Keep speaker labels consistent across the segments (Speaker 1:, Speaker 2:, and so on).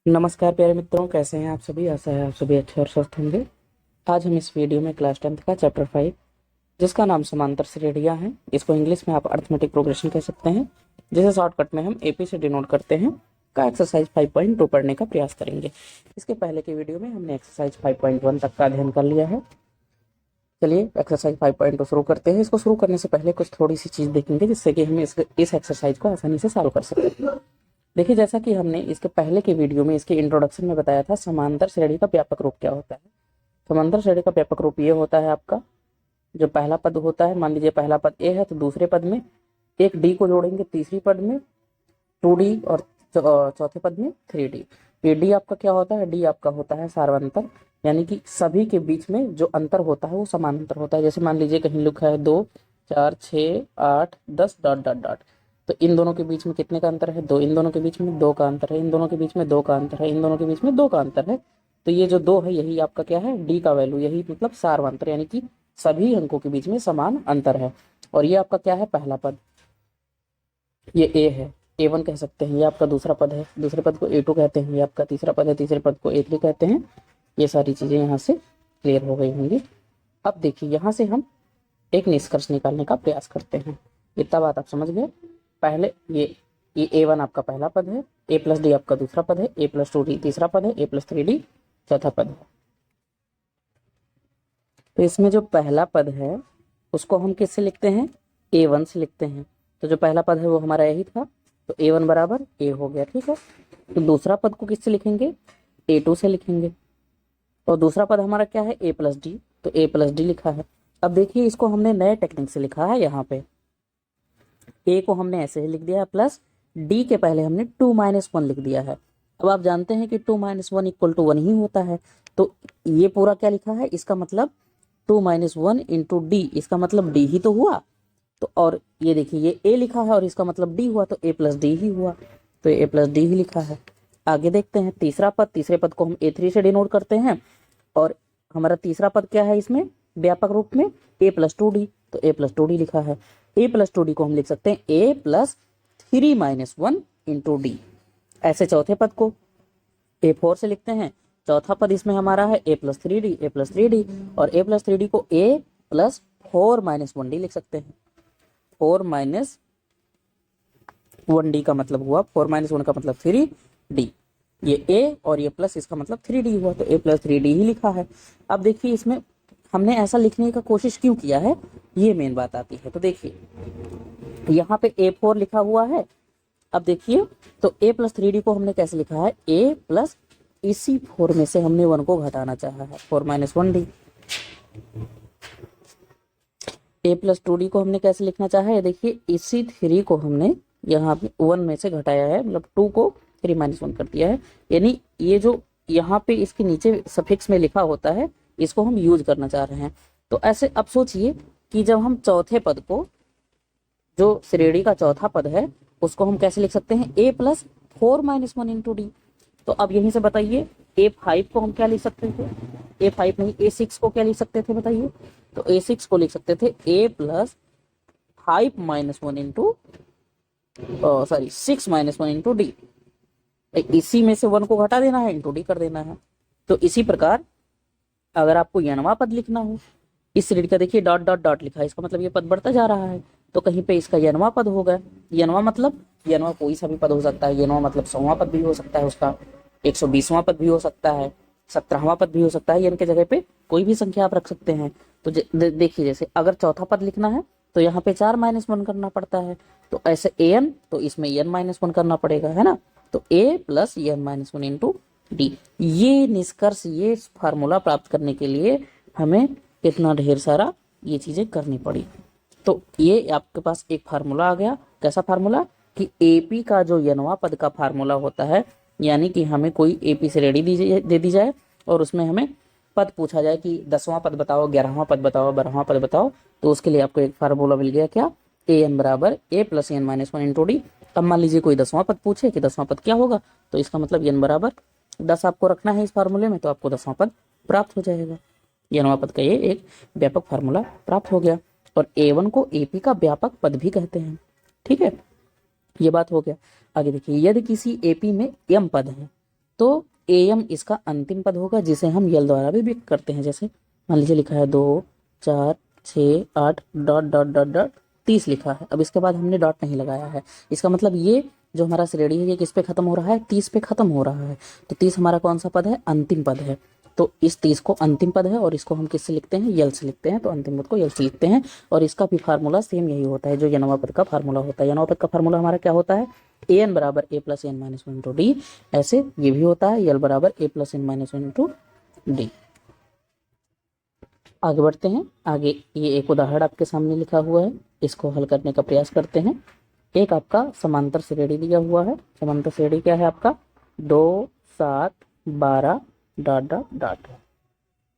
Speaker 1: नमस्कार प्यारे मित्रों, कैसे हैं आप सभी। आशा है आप सभी अच्छे और स्वस्थ होंगे। आज हम इस वीडियो में क्लास 10th का चैप्टर 5, जिसका नाम समांतर श्रेणियां है, इसको इंग्लिश में आप अर्थमेटिक प्रोग्रेशन कह सकते हैं, जिसे शॉर्टकट में हम एपी से डिनोट करते हैं, का एक्सरसाइज 5.2 पढ़ने का प्रयास करेंगे। इसके पहले के वीडियो में हमने एक्सरसाइज 5.1 तक का अध्ययन कर लिया है। चलिए एक्सरसाइज 5.2 शुरू करते हैं। इसको शुरू करने से पहले कुछ थोड़ी सी चीज देखेंगे, जिससे कि हम इस एक्सरसाइज को आसानी से सॉल्व कर सकते हैं। देखिए, जैसा कि हमने इसके पहले के वीडियो में इसके इंट्रोडक्शन में बताया था, समांतर श्रेणी का व्यापक रूप क्या होता है। समांतर श्रेणी का व्यापक रूप ये होता है, आपका जो पहला पद होता है, मान लीजिए पहला पद ए है, तो दूसरे पद में एक डी को जोड़ेंगे, तीसरी पद में 2D और चौथे पद में 3D। ये डी आपका क्या होता है, डी आपका होता है सार्वंतर, यानी कि सभी के बीच में जो अंतर होता है वो समानांतर होता है। जैसे मान लीजिए कहीं लिखा है 2 4 6 8 10 डॉट डॉट डॉट, तो इन दोनों के बीच में कितने का अंतर है, 2। इन दोनों के बीच में 2 का अंतर है, इन दोनों के बीच में 2 का अंतर है, इन दोनों के बीच में 2 का अंतर है। तो ये जो 2 है, यही आपका क्या है, डी का वैल्यू, यही मतलब सार्वंतर, यानी कि सभी अंकों के बीच में समान अंतर है। और ये आपका क्या है, पहला पद, ये ए है, A1 कह सकते हैं। ये आपका दूसरा पद है, दूसरे पद को A2 कहते हैं। ये आपका तीसरा पद है, तीसरे पद को A3 कहते हैं। ये सारी चीजें यहाँ से क्लियर हो गई होंगी। अब देखिए, यहाँ से हम एक निष्कर्ष निकालने का प्रयास करते हैं। इतना बात आप समझ गए। पहले ये A1 आपका पहला पद है, A प्लस डी आपका दूसरा पद है, A प्लस 2D तीसरा पद है, A प्लस 3D चौथा पद है। तो इसमें जो पहला पद है उसको हम किससे लिखते हैं, A1 से लिखते हैं। तो जो पहला पद है वो हमारा यही था, तो A1 बराबर A हो गया, ठीक है। तो दूसरा पद को किससे लिखेंगे, A2 से लिखेंगे। और दूसरा पद हमारा क्या है, A प्लस डी, तो A प्लस डी लिखा है। अब देखिए, इसको हमने नए टेक्निक से लिखा है। यहाँ पे A को हमने ऐसे ही लिख दिया है, प्लस D के पहले हमने 2 - 1 लिख दिया है। अब आप जानते हैं कि 2 - 1 = 1 ही होता है। तो ये पूरा क्या लिखा है, इसका मतलब 2 - 1 इंटू डी, इसका मतलब डी ही तो हुआ। तो और ये देखिए, ये ए लिखा है और इसका मतलब डी हुआ, तो ए प्लस डी ही हुआ, तो ए प्लस डी ही लिखा है। आगे देखते हैं तीसरा पद, तीसरे पद को हम A3 से डिनोट करते हैं। और हमारा तीसरा पद क्या है इसमें व्यापक रूप में, A प्लस 2D, तो A प्लस 2D लिखा है। A प्लस 2D को हम लिख सकते हैं A प्लस 3 - 1 इंटू डी। ऐसे चौथे पद को A4 से लिखते हैं। चौथा पद इसमें हमारा है A plus 3D, A plus 3D, और A प्लस 3D को A प्लस 4 - 1D लिख सकते हैं। 4 - 1D का मतलब हुआ, 4 - 1 का मतलब 3D। ये A और ये प्लस, इसका मतलब 3D हुआ, तो A प्लस 3D ही लिखा है। अब देखिए, इसमें हमने ऐसा लिखने का कोशिश क्यों किया है, ये मेन बात आती है। तो देखिए, यहाँ पे A4 लिखा हुआ है। अब देखिए, तो A प्लस 3D को हमने कैसे लिखा है, A प्लस, इसी 4 में से हमने 1 को घटाना चाहा है, 4 - 1D। A प्लस 2D को हमने कैसे लिखना चाहा है, देखिए इसी 3 को हमने यहाँ पे 1 में से घटाया है, मतलब 2 को 3 - 1 कर दिया है। यानी ये जो यहाँ पे इसके नीचे सफिक्स में लिखा होता है, इसको हम यूज करना चाह रहे हैं। तो ऐसे अब सोचिए कि जब हम चौथे पद को, जो श्रेणी का चौथा पद है, उसको हम कैसे लिख सकते हैं, A प्लस 4 - 1 इंटू डी। तो अब यहीं से बताइए, A5 को हम क्या लिख सकते थे, A5 नहीं, A6 को क्या लिख सकते थे बताइए। तो A6 को लिख सकते थे A plus 5 - 1 into, sorry 6 - 1 into D. इसी में से 1 को घटा देना है, इंटू डी कर देना है। तो इसी प्रकार अगर आपको यनवा पद लिखना हो, इस श्रेणी का देखिए डॉट डॉट डॉट लिखा है, इसका मतलब ये पद बढ़ता जा रहा है, तो कहीं पे इसका यनवा पद होगा। यनवा मतलब, यनवा कोई सा भी पद हो सकता है। यनवा मतलब 100वां पद भी हो सकता है, उसका 120वां पद भी हो सकता है, 17वां पद भी हो सकता है। यन के जगह पे कोई भी संख्या आप रख सकते हैं। तो देखिए, जैसे अगर चौथा पद लिखना है तो यहाँ पे 4 - 1 करना पड़ता है। तो ऐसे an, तो इसमें n - 1 करना पड़ेगा, है ना। तो a plus n - 1 into D. ये निष्कर्ष, ये फार्मूला प्राप्त करने के लिए हमें इतना ढेर सारा ये चीजें करनी पड़ी। तो ये आपके पास एक फार्मूला आ गया। कैसा फार्मूला, कि एपी का जो यनवा पद का फार्मूला होता है, यानी कि हमें कोई एपी श्रेणी दे दी जाए और उसमें हमें पद पूछा जाए कि 10वां पद बताओ, 11वां पद बताओ, 12वां पद बताओ, तो उसके लिए आपको एक फार्मूला मिल गया, क्या, an बराबर A plus n - 1 into d. अब मान लीजिए कोई 10वां पद पूछे कि 10वां पद क्या होगा, तो इसका मतलब n बराबर 10 आपको रखना है इस फार्मूले में, तो आपको 10वां पद प्राप्त हो जाएगा। यनवा पद का ये एक व्यापक फार्मूला प्राप्त हो गया। और A1 को AP का व्यापक पद भी कहते हैं, ठीक है। ये बात हो गया। आगे देखिए, यदि किसी AP में m पद है, तो एम इसका अंतिम पद होगा जिसे हम यल द्वारा भी व्यक्त करते हैं। जैसे मान लीजिए लिखा है 2 4 6 8 डॉट डॉट डॉट डॉट 30 लिखा है। अब इसके बाद हमने डॉट नहीं लगाया है, इसका मतलब ये जो हमारा श्रेणी है ये किस पे खत्म हो रहा है, 30 पे खत्म हो रहा है। तो 30 हमारा कौन सा पद है, अंतिम पद है। तो इस 30 को अंतिम पद है और इसको हम किससे लिखते हैं, यल से लिखते हैं। तो अंतिम पद को यल से लिखते हैं और इसका भी फार्मूला सेम यही होता है जो यनवा पद का फार्मूला होता है। यनवा पद का फार्मूला हमारा क्या होता है, ए एन बराबर a plus n minus one into d. ऐसे ये भी होता है यल बराबर a plus n minus one into d. आगे बढ़ते हैं। आगे ये एक उदाहरण आपके सामने लिखा हुआ है, इसको हल करने का प्रयास करते हैं। एक आपका समांतर श्रेणी दिया हुआ है। समांतर श्रेणी क्या है आपका, 2 7 12 डॉट डॉट डॉट।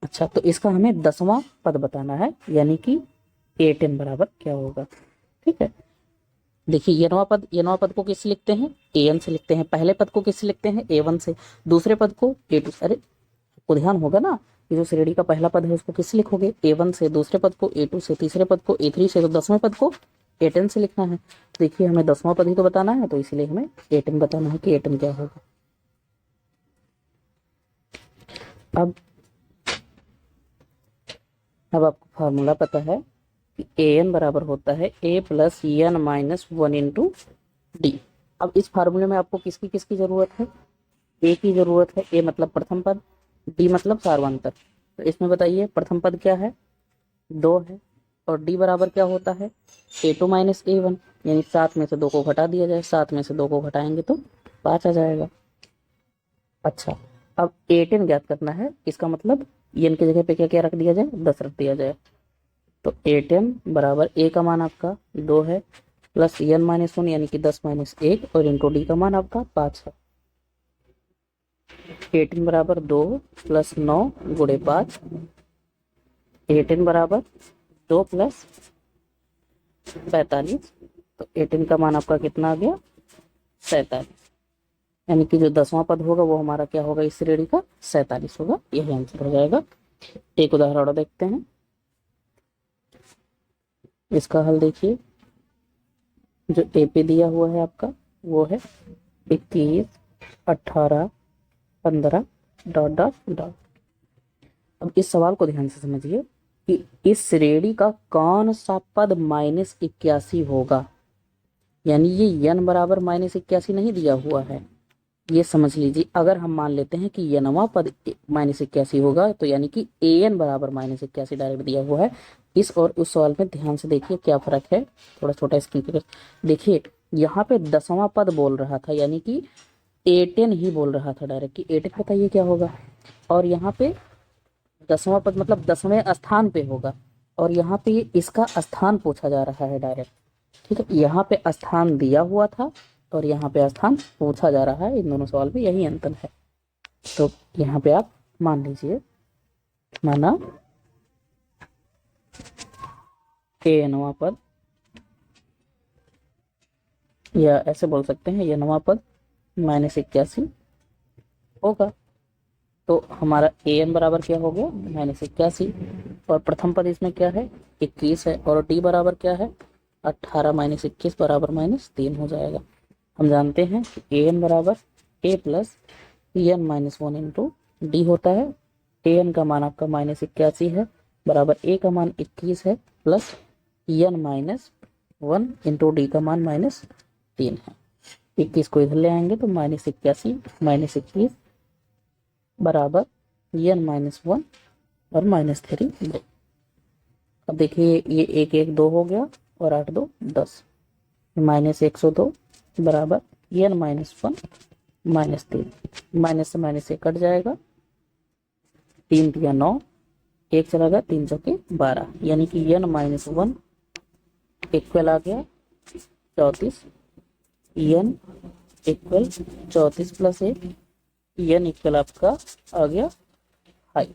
Speaker 1: अच्छा, तो इसका हमें 10वां पद बताना है, यानी कि A10 बराबर क्या होगा। ठीक है, देखिए यनवा पद को किससे लिखते हैं, an से लिखते हैं। पहले पद को किससे लिखते हैं, a1 से। दूसरे पद को a2। अरे आपको ध्यान होगा ना, ये जो श्रेणी का पहला पद है उसको किससे लिखोगे, a1 से। दूसरे पद को a2 से। तीसरे पद को a3 से। तो 10वें पद को a10 से लिखना है। देखिए हमें 10वां पद ही तो बताना है, तो इसीलिए हमें a10 बताना है कि a10 क्या होगा। अब आपको फार्मूला पता है कि an बराबर होता है a plus n minus one into d. अब इस फार्मूले में आपको किसकी किसकी जरूरत है, a की जरूरत है। a मतलब प्रथम पद, d मतलब सार्वंतर। तो इसमें बताइए प्रथम पद क्या है, 2 है, और d बराबर क्या होता है, a2 माइनस a1, यानी 7 में से 2 को घटा दिया जाए। 7 में से 2 को घटाएंगे तो 5 आ जाएगा। अच्छा, अब A10 ज्ञात करना है, इसका मतलब n की जगह पे क्या क्या रख दिया जाए, 10 रख दिया जाए। तो A10 बराबर a का मान आपका 2 है प्लस n माइनस 1 यानी कि 10 माइनस 1 और इंटू डी का मान आपका 5 है। A10 बराबर 2 प्लस 9 गुणे 5। A10 बराबर 2 प्लस 45। तो A10 का मान आपका कितना आ गया, 47। यानी कि जो 10वां पद होगा वो हमारा क्या होगा, इस श्रेणी का 47 होगा। यही आंसर हो जाएगा। एक उदाहरण और देखते हैं, इसका हल देखिए। जो ए पे दिया हुआ है आपका वो है 21 18 15 डॉट डॉट डॉट। अब इस सवाल को ध्यान से समझिए कि इस श्रेणी का कौन सा पद -81 होगा। यानी ये n बराबर -81 नहीं दिया हुआ है, ये समझ लीजिए। अगर हम मान लेते हैं कि यनवा पद -81 होगा, तो यानी कि an बराबर -81 डायरेक्ट दिया हुआ है। इस और उस सवाल में ध्यान से देखिए क्या फर्क है, थोड़ा छोटा स्क्रीन पे देखिए। यहाँ पे 10वां पद बोल रहा था, यानी कि A10 ही बोल रहा था डायरेक्ट कि A10 बताइए क्या होगा। और यहाँ पे 10वां पद मतलब 10वें स्थान पे होगा, और यहाँ पे इसका स्थान पूछा जा रहा है डायरेक्ट। ठीक है, यहाँ पे स्थान दिया हुआ था और यहाँ पे स्थान पूछा जा रहा है। इन दोनों सवाल में यही अंतर है। तो यहाँ पे आप मान लीजिए, माना ए नवा पद, या ऐसे बोल सकते हैं ये नवा पद -81 होगा। तो हमारा an बराबर क्या हो गया, -81। और प्रथम पद इसमें क्या है, 21 है, और d बराबर क्या है, 18 - 21 बराबर -3 हो जाएगा। हम जानते हैं कि an बराबर a plus n minus 1 into d होता है। an का मान आपका -81 है, बराबर a का मान 21 है, plus n minus 1 into d का मान -3 है। 21 को इधर ले आएंगे तो -81 - 21 बराबर एन माइनस 1 और -3 2। अब देखिए ये 1 1 2 हो गया और 8 2 10, -102 बराबर एन माइनस 1 -3। माइनस से माइनस से कट जाएगा, 3 3 9, 1 चला गया, 3 चौके 12, यानी कि एन माइनस 1 इक्वल आ गया 34। N equal 34 plus 1, n equal आपका आ गया 5।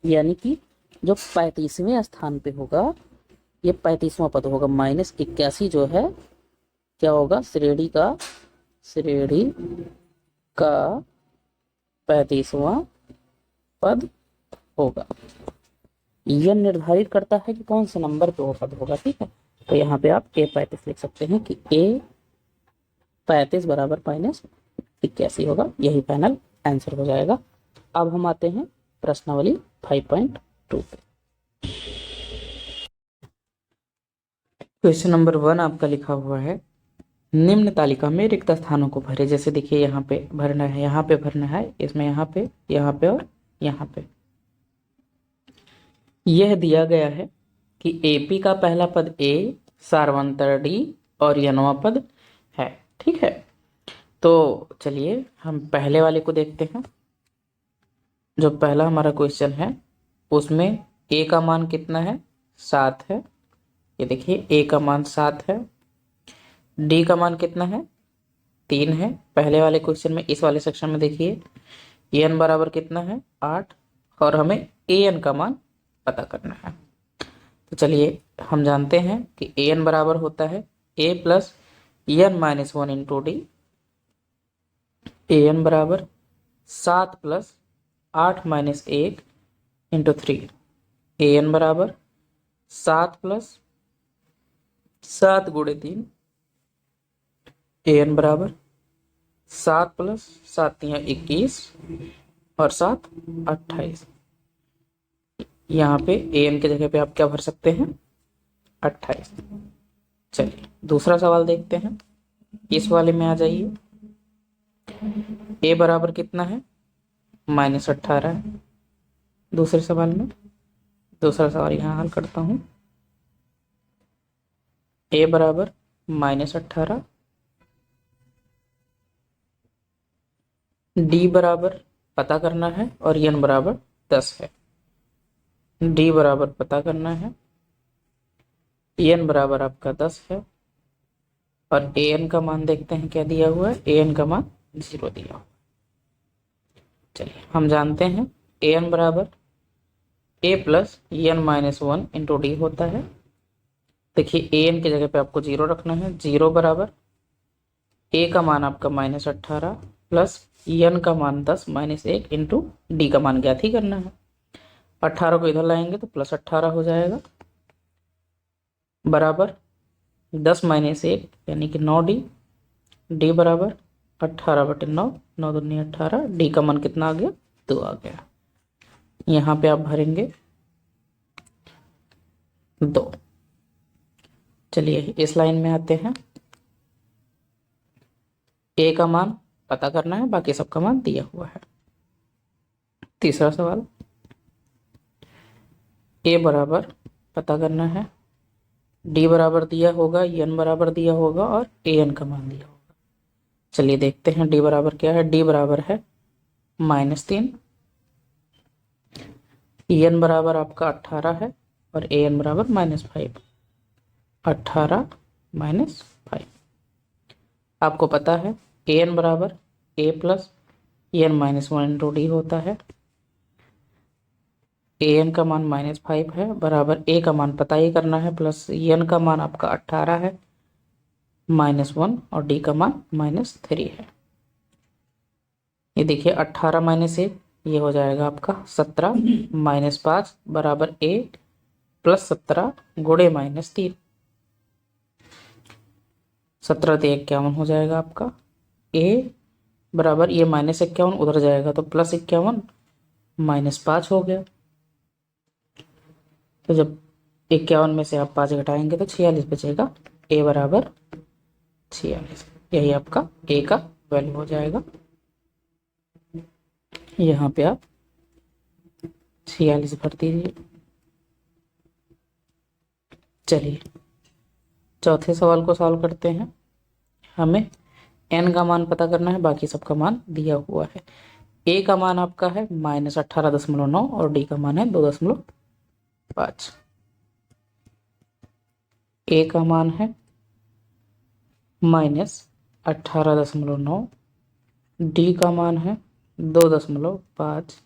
Speaker 1: यानी कि जो 35वें स्थान पे होगा, ये 35वां पद होगा। -81 जो है क्या होगा, श्रेणी का 35वां पद होगा। यह निर्धारित करता है कि कौन से नंबर पे वो पद होगा। ठीक है, तो यहाँ पे आप A35 लिख सकते हैं कि A35 बराबर -81 होगा। यही फाइनल आंसर हो जाएगा। अब हम आते हैं प्रश्नावली 5.2 पे। क्वेश्चन नंबर 1 आपका लिखा हुआ है, निम्न तालिका में रिक्त स्थानों को भरे। जैसे देखिए यहाँ पे भरना है, यहाँ पे भरना है, इसमें यहाँ पे और यहाँ पे। यह दिया गया है कि एपी का पहला पद ए, सार्वंतर डी और यनवा पद है। ठीक है, तो चलिए हम पहले वाले को देखते हैं। जो पहला हमारा क्वेश्चन है उसमें ए का मान कितना है, 7 है। ये देखिए ए का मान 7 है। डी का मान कितना है, 3 है। पहले वाले क्वेश्चन में, इस वाले सेक्शन में देखिए एन बराबर कितना है, 8, और हमें ए एन का मान पता करना है। तो चलिए हम जानते हैं कि ए एन बराबर होता है a plus n minus 1 into d. A n बराबर 7 plus 8 minus 1 into 3। A n बराबर 7 प्लस 7 गुणे 3। ए एन बराबर 7 प्लस 7 3 21 और 7 28। यहाँ पे ए एन की जगह पे आप क्या भर सकते हैं, 28। चलिए दूसरा सवाल देखते हैं। इस वाले में आ जाइए। ए बराबर कितना है, -18 है। दूसरे सवाल में, दूसरा सवाल यहाँ हल करता हूँ। ए बराबर -18, डी बराबर पता करना है और एन बराबर 10 है। डी बराबर पता करना है, एन बराबर आपका 10 है, और ए एन का मान देखते हैं क्या दिया हुआ है, ए एन का मान 0 दिया हुआ है। चलिए हम जानते हैं ए एन बराबर a plus n minus 1 into d होता है। देखिए ए एन की जगह पे आपको 0 रखना है। 0 बराबर ए का मान आपका -18 प्लस एन का मान 10 माइनस 1 इंटू डी का मान ज्ञात ही करना है। 18 को इधर लाएंगे तो +18 हो जाएगा, बराबर 10 माइनस 1 यानी कि 9D। डी बराबर 18/9, 9 दूनी 18। डी का मान कितना आ गया, 2 आ गया। यहाँ पे आप भरेंगे 2। चलिए इस लाइन में आते हैं। ए का मान पता करना है, बाकी सबका मान दिया हुआ है। तीसरा सवाल, ए बराबर पता करना है, डी बराबर दिया होगा, एन बराबर दिया होगा और ए एन का मान दिया होगा। चलिए देखते हैं डी बराबर क्या है। डी बराबर है -3, एन बराबर आपका 18 है और ए एन बराबर -5। 18 -5। आपको पता है ए एन बराबर a plus n minus 1 into d होता है। ए एन का मान -5 है, बराबर ए का मान पता ही करना है, प्लस एन का मान आपका 18 है, -1 और डी का मान -3 है। ये देखिए 18 - 1 ये हो जाएगा आपका 17 -5 बराबर ए प्लस 17 गुणे -3। 17 तो 51 हो जाएगा आपका। ए बराबर ये -51 उधर जाएगा तो +51 -5 हो गया। तो जब 51 में से आप 5 घटाएंगे तो 46 बचेगा। ए बराबर 46, यही आपका ए का वैल्यू हो जाएगा। यहाँ पे आप 46 भर दीजिए। चलिए चौथे सवाल को सॉल्व करते हैं। हमें एन का मान पता करना है, बाकी सबका मान दिया हुआ है। ए का मान आपका है -18.9 और डी का मान है 2.5। ए का मान है -18.9, डी का मान है 2.5।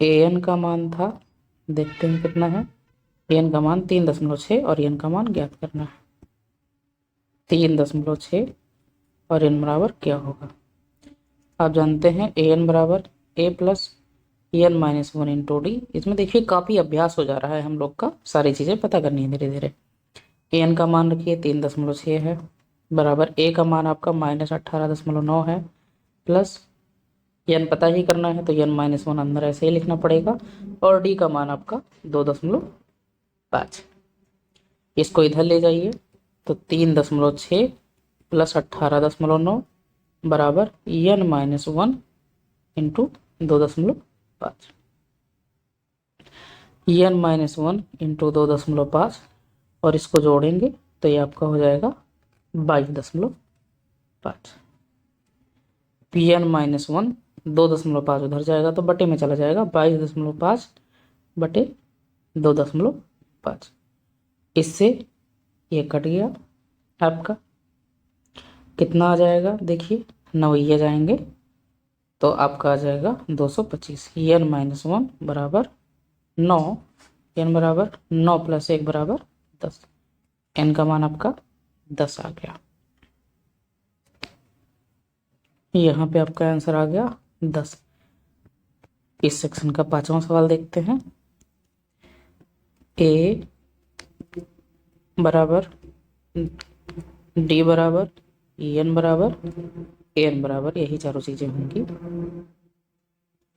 Speaker 1: ए एन का मान था, देखते हैं कितना है। एन का मान 3.6 और एन का मान ज्ञात करना है। 3.6 और एन बराबर क्या होगा, आप जानते हैं ए एन बराबर a plus n minus 1 into d. इसमें देखिए काफ़ी अभ्यास हो जा रहा है हम लोग का, सारी चीज़ें पता करनी है धीरे धीरे। ए एन का मान रखिए 3.6 है, बराबर ए का मान आपका -18.9 है, प्लस n पता ही करना है तो n-1 अंदर ऐसे ही लिखना पड़ेगा और d का मान आपका 2.5। इसको इधर ले जाइए तो 3.6 प्लस 18.9 बराबर n-1 इंटू 2.5। n-1 इंटू 2.5 और इसको जोड़ेंगे तो ये आपका हो जाएगा 22.5। Pn-1 2.5 उधर जाएगा तो बटे में चला जाएगा, 22.5 बटे 2.5। इससे ये कट गया, आपका कितना आ जाएगा देखिए, नवैया जाएंगे तो आपका आ जाएगा 225। n-1 बराबर 9, n बराबर 9 प्लस 1 बराबर 10, n का मान आपका 10 आ गया। यहाँ पे आपका आंसर आ गया 10। इस सेक्शन का 5वां सवाल देखते हैं। ए बराबर डी बराबर एन बराबर एन बराबर, यही चारों चीजें होंगी।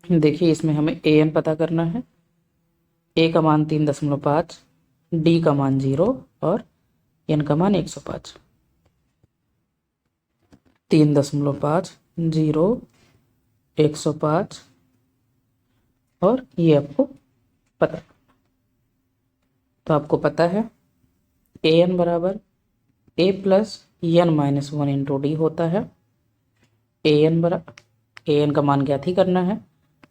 Speaker 1: देखिए इसमें हमें ए एन पता करना है। ए का मान 3.5, डी का मान 0 और एन का मान 105। 3.5, 0, 105 और ये आपको पता, तो आपको पता है ए एन बराबर a plus n-1 into d होता है। ए एन का मान ज्ञात ही करना है,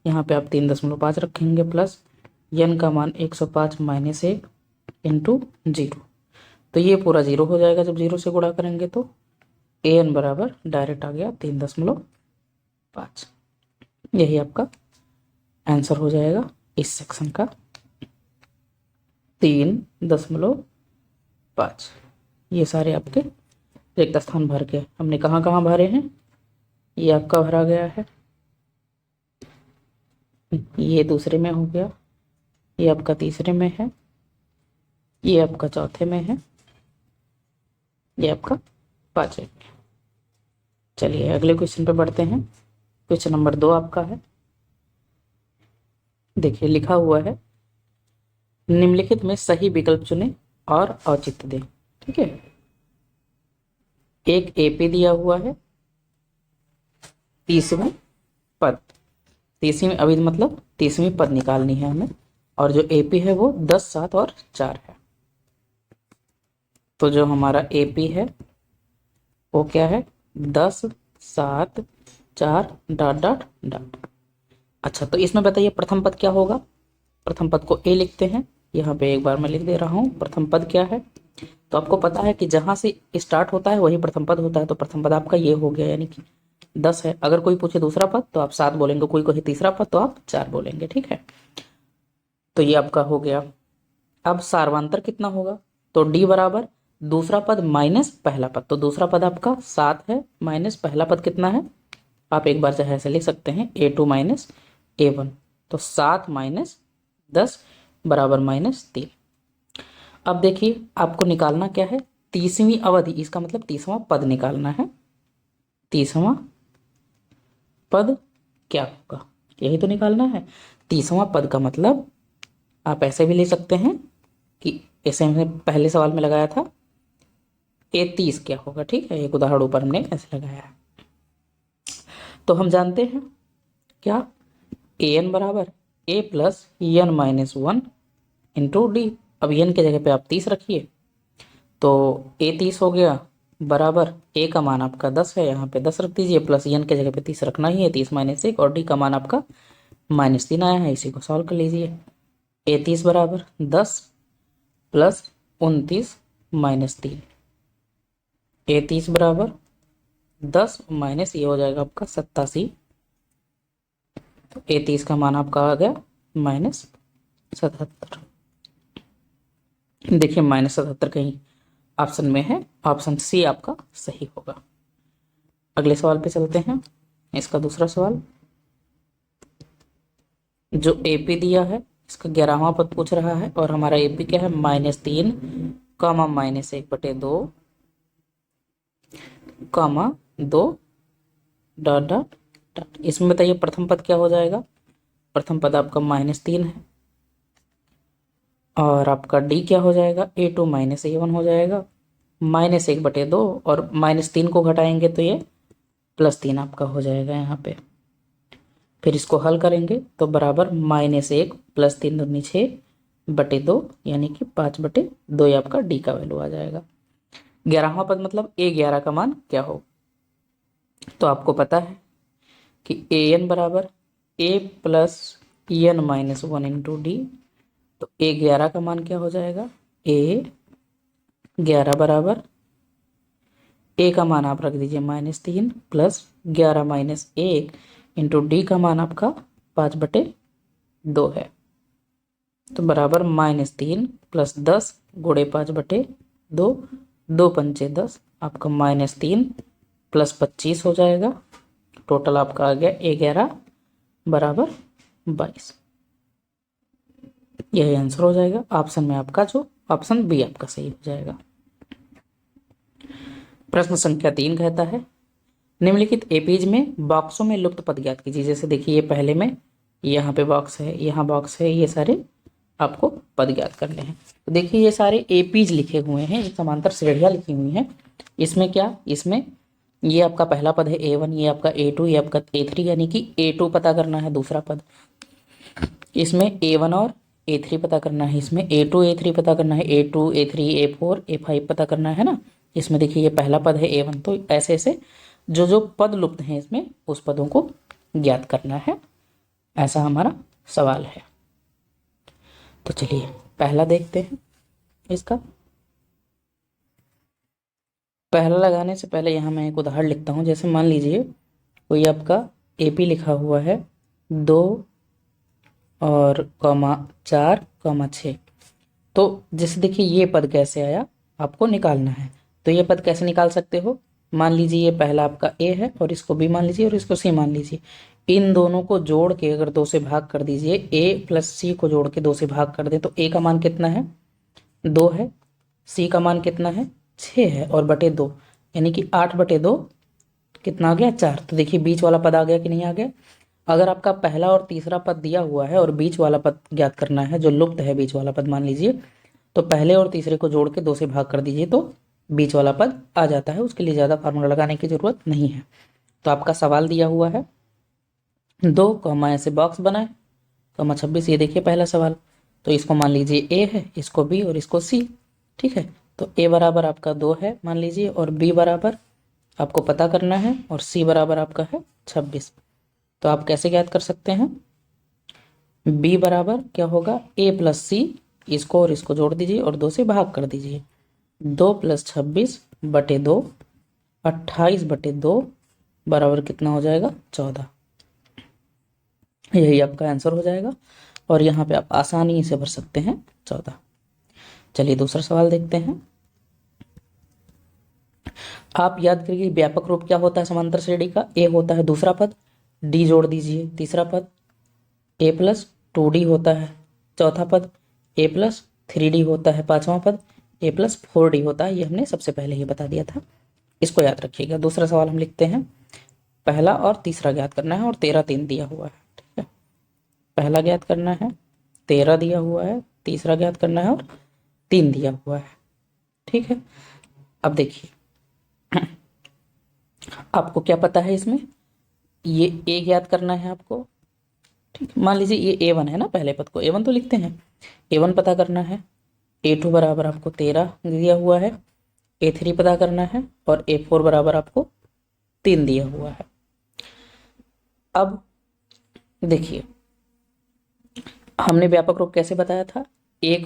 Speaker 1: यहाँ पे आप 3.5 रखेंगे प्लस n का मान 105 माइनस 1 इंटू 0, तो ये पूरा 0 हो जाएगा जब 0 से गुणा करेंगे तो ए एन बराबर डायरेक्ट आ गया 3.5। यही आपका आंसर हो जाएगा इस सेक्शन का 3.5। ये सारे आपके रिक्त स्थान भर के हमने कहाँ कहाँ भरे हैं, ये आपका भरा गया है, ये दूसरे में हो गया, ये आपका तीसरे में है, ये आपका चौथे में है, ये आपका 5वें में। चलिए अगले क्वेश्चन पे बढ़ते हैं। क्वेश्चन नंबर 2 आपका है। देखिए लिखा हुआ है निम्नलिखित में सही विकल्प चुनें और औचित्य दें। ठीक है, एक एपी दिया हुआ है, 30वें पद, 30वीं अभी मतलब 30वीं पद निकालनी है हमें, और जो एपी है वो 10, 7 और 4 है। तो जो हमारा एपी है वो क्या है, 10, 7, 4 डॉट डॉट डॉट। अच्छा तो इसमें बताइए प्रथम पद क्या होगा। प्रथम पद को ए लिखते हैं, यहाँ पे एक बार मैं लिख दे रहा हूँ। प्रथम पद क्या है, तो आपको पता है कि जहां से स्टार्ट होता है वही प्रथम पद होता है, तो प्रथम पद आपका ये हो गया, यानी कि 10 है। अगर कोई पूछे दूसरा पद तो आप 7 बोलेंगे, कोई कहे तीसरा पद तो आप 4 बोलेंगे। ठीक है, तो ये आपका हो गया। अब सार्वांतर कितना होगा, तो डी बराबर दूसरा पद माइनस पहला पद, तो दूसरा पद आपका 7 है माइनस पहला पद कितना है, आप एक बार चाहे ऐसे लिख सकते हैं A2 माइनस A1, तो 7 माइनस 10 बराबर -3। अब देखिए आपको निकालना क्या है, 30वीं अवधि, इसका मतलब 30वां पद निकालना है। 30वां पद क्या होगा, यही तो निकालना है। 30वां पद का मतलब आप ऐसे भी ले सकते हैं कि ऐसे हमने पहले सवाल में लगाया था, A30 क्या होगा। ठीक है, एक उदाहरण ऊपर हमने ऐसे लगाया है। तो हम जानते हैं क्या, an बराबर a plus n-1 into d. अब n के जगह पे आप 30 रखिए, तो a 30 हो गया बराबर a का मान आपका 10 है, यहाँ पे 10 रख दीजिए, प्लस n के जगह पे 30 रखना ही है, 30 माइनस 1, और d का मान आपका -3 आया है। इसी को सॉल्व कर लीजिए। a 30 बराबर 10 प्लस 29 माइनस 3, a 30 बराबर 10 माइनस ये हो जाएगा आपका 87, तो a 30 का मान आपका आ गया -77। देखिए -77 कहीं ऑप्शन में है, ऑप्शन सी आपका सही होगा। अगले सवाल पे चलते हैं। इसका दूसरा सवाल, जो एपी दिया है इसका 11वां पद पूछ रहा है, और हमारा एपी क्या है, -3 कामा -1 बटे 2 कामा 2 डॉट डॉट इसमें बताइए प्रथम पद क्या हो जाएगा। प्रथम पद आपका -3 है और आपका डी क्या हो जाएगा, A2 -A1 हो जाएगा। -1/2 और -3 को घटाएंगे तो ये +3 आपका हो जाएगा यहाँ पे। फिर इसको हल करेंगे तो बराबर -1 + 3 दूनी 6/2 यानी कि 5/2 ये आपका डी का वैल्यू आ जाएगा। 11वां पद मतलब A11 का मान क्या हो, तो आपको पता है कि an बराबर a + n-1 इंटू डी। तो A11 का मान क्या हो जाएगा, A11 बराबर a का मान आप रख दीजिए -3 + 11 - 1 इंटू डी का मान आपका 5/2 है। तो बराबर -3 + 10 गुणे 5/2, 2 पंचे 10 आपका -3 + 25 हो जाएगा। टोटल आपका आ गया A11 बराबर 22। यही आंसर हो जाएगा ऑप्शन में आपका, जो ऑप्शन बी आपका सही हो जाएगा। प्रश्न संख्या 3 कहता है निम्नलिखित एपीज में बॉक्सों में लुप्त पद ज्ञात कीजिए। जैसे देखिए ये पहले में यहाँ पे बॉक्स है, यहाँ बॉक्स है, ये सारे आपको पद ज्ञात करने हैं। तो देखिए ये सारे एपीज लिखे हुए हैं, समांतर श्रेणियाँ लिखी हुई हैं। इसमें क्या, इसमें ये आपका पहला पद है A1, ये आपका A2, ये आपका A3, यानी कि A2 पता करना है दूसरा पद। इसमें A1 और A3 पता करना है, इसमें A2 A3 पता करना है, A2 A3 A4 A5 पता करना है ना। इसमें देखिए ये पहला पद है A1। तो ऐसे ऐसे जो जो पद लुप्त हैं इसमें उस पदों को ज्ञात करना है, ऐसा हमारा सवाल है। तो चलिए पहला देखते हैं। इसका पहला लगाने से पहले यहाँ मैं एक उदाहरण लिखता हूँ। जैसे मान लीजिए कोई आपका AP लिखा हुआ है 2 और 4, 6। तो जैसे देखिए ये पद कैसे आया आपको निकालना है। तो ये पद कैसे निकाल सकते हो, मान लीजिए ये पहला आपका A है और इसको B मान लीजिए और इसको C मान लीजिए। इन दोनों को जोड़ के अगर 2 से भाग कर दीजिए, A + C को जोड़ के 2 से भाग कर दें तो A का मान कितना है, 2 है। C का मान कितना है, 6 है और बटे 2 यानी कि 8/2 कितना आ गया, 4। तो देखिए बीच वाला पद आ गया कि नहीं आ गया। अगर आपका पहला और तीसरा पद दिया हुआ है और बीच वाला पद ज्ञात करना है जो लुप्त है, बीच वाला पद मान लीजिए, तो पहले और तीसरे को जोड़ के 2 से भाग कर दीजिए तो बीच वाला पद आ जाता है। उसके लिए ज़्यादा फार्मूला लगाने की जरूरत नहीं है। तो आपका सवाल दिया हुआ है 2 कॉमा ऐसे बॉक्स बनाए कॉमा 26, ये देखिए पहला सवाल। तो इसको मान लीजिए A है, इसको B और इसको C, ठीक है। तो A बराबर आपका 2 है मान लीजिए और B बराबर आपको पता करना है और C बराबर आपका है 26। तो आप कैसे ज्ञात कर सकते हैं, B बराबर क्या होगा, A + C, इसको और इसको जोड़ दीजिए और 2 से भाग कर दीजिए। 2 + 26/2, 28/2 बराबर कितना हो जाएगा, 14। यही आपका आंसर हो जाएगा और यहाँ पे आप आसानी से भर सकते हैं 14। चलिए दूसरा सवाल देखते हैं। आप याद करिए व्यापक रूप क्या होता है समांतर श्रेणी का, A होता है दूसरा पद, D जोड़ दीजिए तीसरा पद, A + 2D होता है चौथा पद, A + 3D होता है पांचवा पद, A + 4D होता है। ये हमने सबसे पहले ही बता दिया था, इसको याद रखिएगा। दूसरा सवाल हम लिखते हैं, पहला और तीसरा ज्ञात करना है और 13 3 दिया हुआ है, ठीक है। पहला ज्ञात करना है, 13 दिया हुआ है, तीसरा ज्ञात करना है और 3 दिया हुआ है, ठीक है। अब देखिए आपको क्या पता है, इसमें ये A ज्ञात करना है आपको, ठीक। मान लीजिए ये A1 है ना, पहले पद को A1 तो लिखते हैं, A1 पता करना है। A2 बराबर आपको 13 दिया हुआ है, A3 पता करना है और A4 बराबर आपको 3 दिया हुआ है। अब देखिए हमने व्यापक रूप कैसे बताया था, A,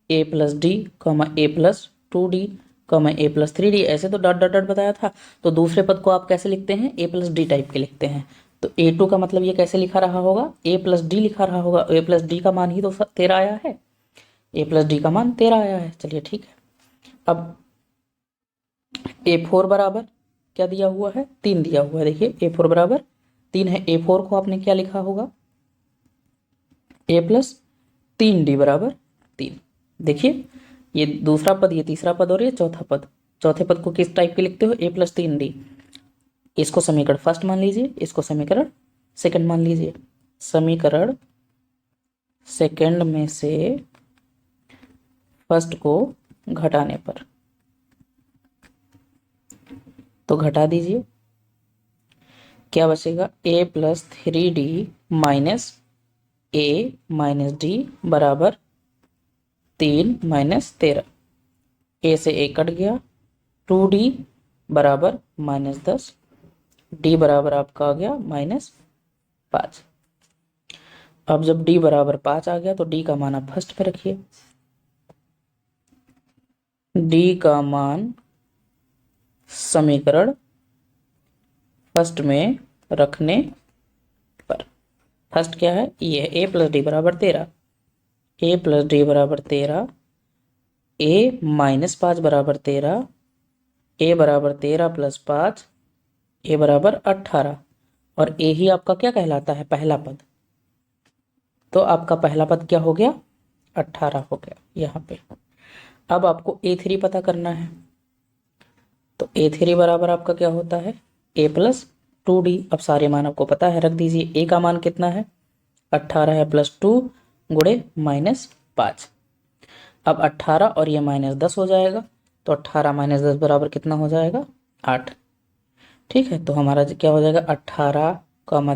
Speaker 1: A + D, A + 2D, A + 3D, ऐसे तो डॉट डॉट डॉट बताया था। तो दूसरे पद को आप कैसे लिखते हैं, A + D टाइप के लिखते हैं। तो A2 का मतलब ये कैसे लिखा रहा होगा, A + D लिखा रहा होगा। A + D का मान ही तो 13 आया है, A + D का मान 13 आया है। चलिए ठीक है। अब A4 बराबर क्या दिया हुआ है, 3 दिया हुआ है। देखिए A4 बराबर 3 है, A4 को आपने क्या लिखा होगा, A + 3D बराबर 3। देखिए ये दूसरा पद, ये तीसरा पद और ये चौथा पद। चौथे पद को किस टाइप के लिखते हो, A + 3D। इसको समीकरण फर्स्ट मान लीजिए, इसको समीकरण सेकंड मान लीजिए। समीकरण सेकंड में से फर्स्ट को घटाने पर, तो घटा दीजिए, क्या बचेगा? a plus 3d minus a minus D बराबर 3 माइनस 13। a से a कट गया, 2d बराबर माइनस 10, d बराबर आपका आ गया माइनस 5। अब जब d बराबर 5 आ गया तो d का मान आप फर्स्ट पे रखिए। d का मान समीकरण फर्स्ट में रखने पर, फर्स्ट क्या है? ये है a प्लस डी बराबर 13, a प्लस डी बराबर 13, a माइनस 5 बराबर 13, a बराबर 13 प्लस 5, a बराबर 18, और a ही आपका क्या कहलाता है? पहला पद। तो आपका पहला पद क्या हो गया? 18 हो गया यहाँ पे। अब आपको a3 पता करना है, तो a3 बराबर आपका क्या होता है? a plus 2d। अब सारे मान आपको पता है, रख दीजिए। a का मान कितना है? 18 है, प्लस 2 गुणे माइनस 5। अब 18 और ये माइनस 10 हो जाएगा, तो 18 माइनस 10 बराबर कितना हो जाएगा? 8। ठीक है, तो हमारा क्या हो जाएगा? 18,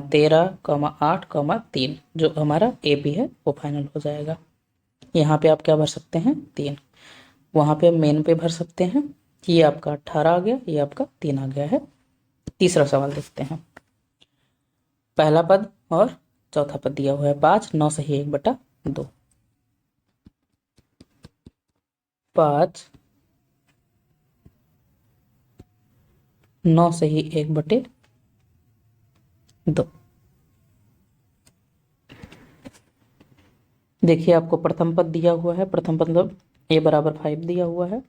Speaker 1: 13, 8, 3, जो हमारा ए पी है वो फाइनल हो जाएगा। यहाँ पे आप क्या भर सकते हैं? 3। वहाँ पे मेन पे भर सकते हैं। ये आपका 18 आ गया, ये आपका 3 आ गया है। तीसरा सवाल देखते हैं। पहला पद और चौथा पद दिया हुआ है 5, 9 सही 1/2, 5 9 सही 1/2। देखिए आपको प्रथम पद दिया हुआ है, प्रथम पद मतलब a बराबर 5 दिया हुआ है,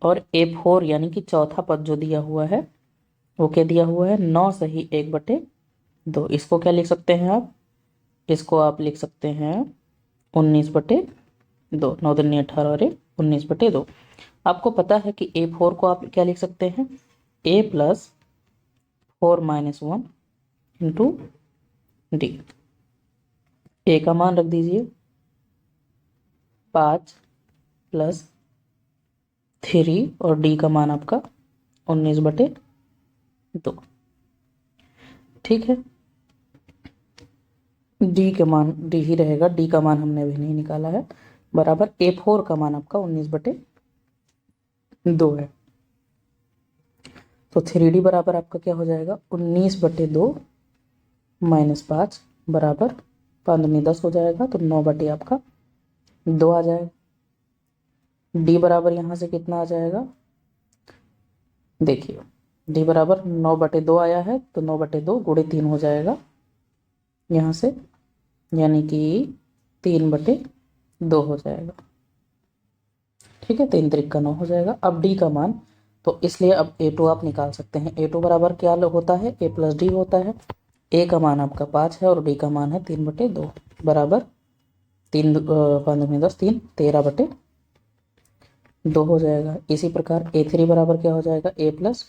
Speaker 1: और a4 यानी कि चौथा पद जो दिया हुआ है वो क्या दिया हुआ है? 9 सही 1/2। इसको क्या लिख सकते हैं आप? इसको आप लिख सकते हैं 19/2। 9 दूनी 18 और 19/2। आपको पता है कि a4 को आप क्या लिख सकते हैं? a plus 4 minus 1 into D. a का मान रख दीजिए 5 प्लस 3 और d का मान आपका 19/2। ठीक है, d के मान d ही रहेगा, d का मान हमने अभी नहीं निकाला है, बराबर a4 का मान आपका 19/2 है। तो 3d बराबर आपका क्या हो जाएगा? 19/2 माइनस 5 बराबर 5 दूनी 10 हो जाएगा, तो 9 आपका 2 आ जाएगा। d बराबर यहाँ से कितना आ जाएगा? देखिए d बराबर 9/2 आया है, तो 9/2 गुणे 3 हो जाएगा यहाँ से, यानी कि 3/2 हो जाएगा। ठीक है, 3 त्रिक का 9 हो जाएगा। अब d का मान, तो इसलिए अब a2 आप निकाल सकते हैं। a2 बराबर क्या होता है? a प्लस डी होता है। a का मान आपका 5 है और d का मान है 3/2, बराबर 3 5 दूनी 10, 3 13/2 हो जाएगा। इसी प्रकार a3 बराबर क्या हो जाएगा? a plus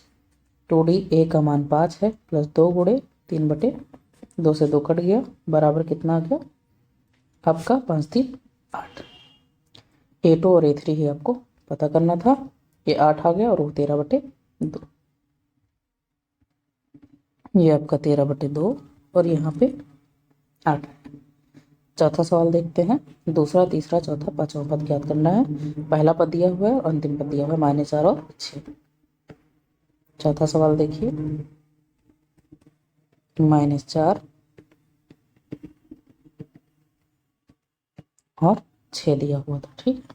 Speaker 1: 2d। a का मान 5 है, प्लस 2 गुणे 3/2 से 2 कट गया, बराबर कितना आ गया आपका? 5 3 8। a2 और a3 ही आपको पता करना था। ये 8 आ गया और वो 13/2, ये आपका 13/2 और यहाँ पे 8। चौथा सवाल देखते हैं। दूसरा, तीसरा, चौथा, पांचवा पद ज्ञात करना है। पहला पद दिया हुआ है और अंतिम पद दिया हुआ है -4 और 6। चौथा सवाल देखिए, -4 और 6 दिया हुआ था। ठीक,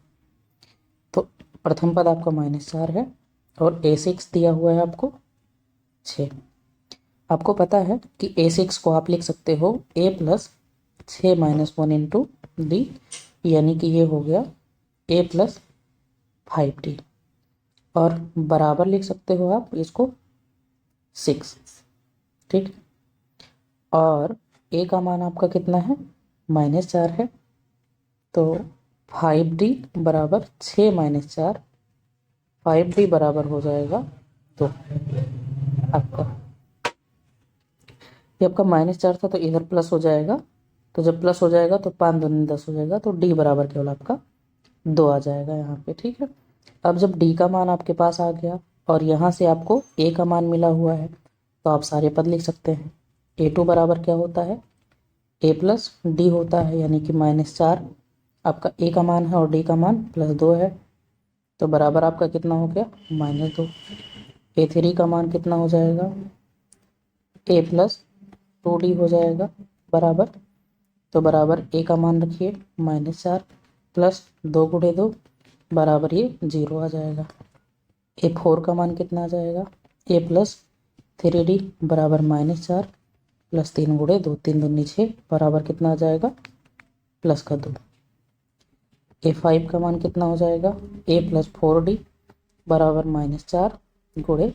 Speaker 1: तो प्रथम पद आपका -4 है और a6 दिया हुआ है आपको 6। आपको पता है कि a6 को आप लिख सकते हो a plus 6 minus 1 into D, यानी कि ये हो गया a प्लस 5d, और बराबर लिख सकते हो आप इसको 6। ठीक, और a का मान आपका कितना है? -4 है, तो 5d बराबर 6 माइनस 4, 5d बराबर हो जाएगा 2 आपका। ये आपका -4 था तो इधर प्लस हो जाएगा, तो जब प्लस हो जाएगा तो 5 दूनी 10 हो जाएगा, तो डी बराबर केवल आपका 2 आ जाएगा यहाँ पे। ठीक है, अब जब डी का मान आपके पास आ गया और यहाँ से आपको ए का मान मिला हुआ है, तो आप सारे पद लिख सकते हैं। A2 बराबर क्या होता है, a प्लस डी होता है, यानी कि -4 आपका ए का मान है और डी का मान +2 है, तो बराबर आपका कितना हो गया, -2। A3 का मान कितना हो जाएगा, a प्लस 2d हो जाएगा बराबर, तो बराबर a का मान रखिए -4 प्लस 2 गुणे 2 बराबर ये 0 आ जाएगा। A4 का मान कितना आ जाएगा, a प्लस 3d बराबर -4 प्लस 3 गुणे 2, 3 दूनी 6 बराबर कितना आ जाएगा, प्लस का 2। A5 का मान कितना हो जाएगा, a प्लस 4d बराबर -4 गुणे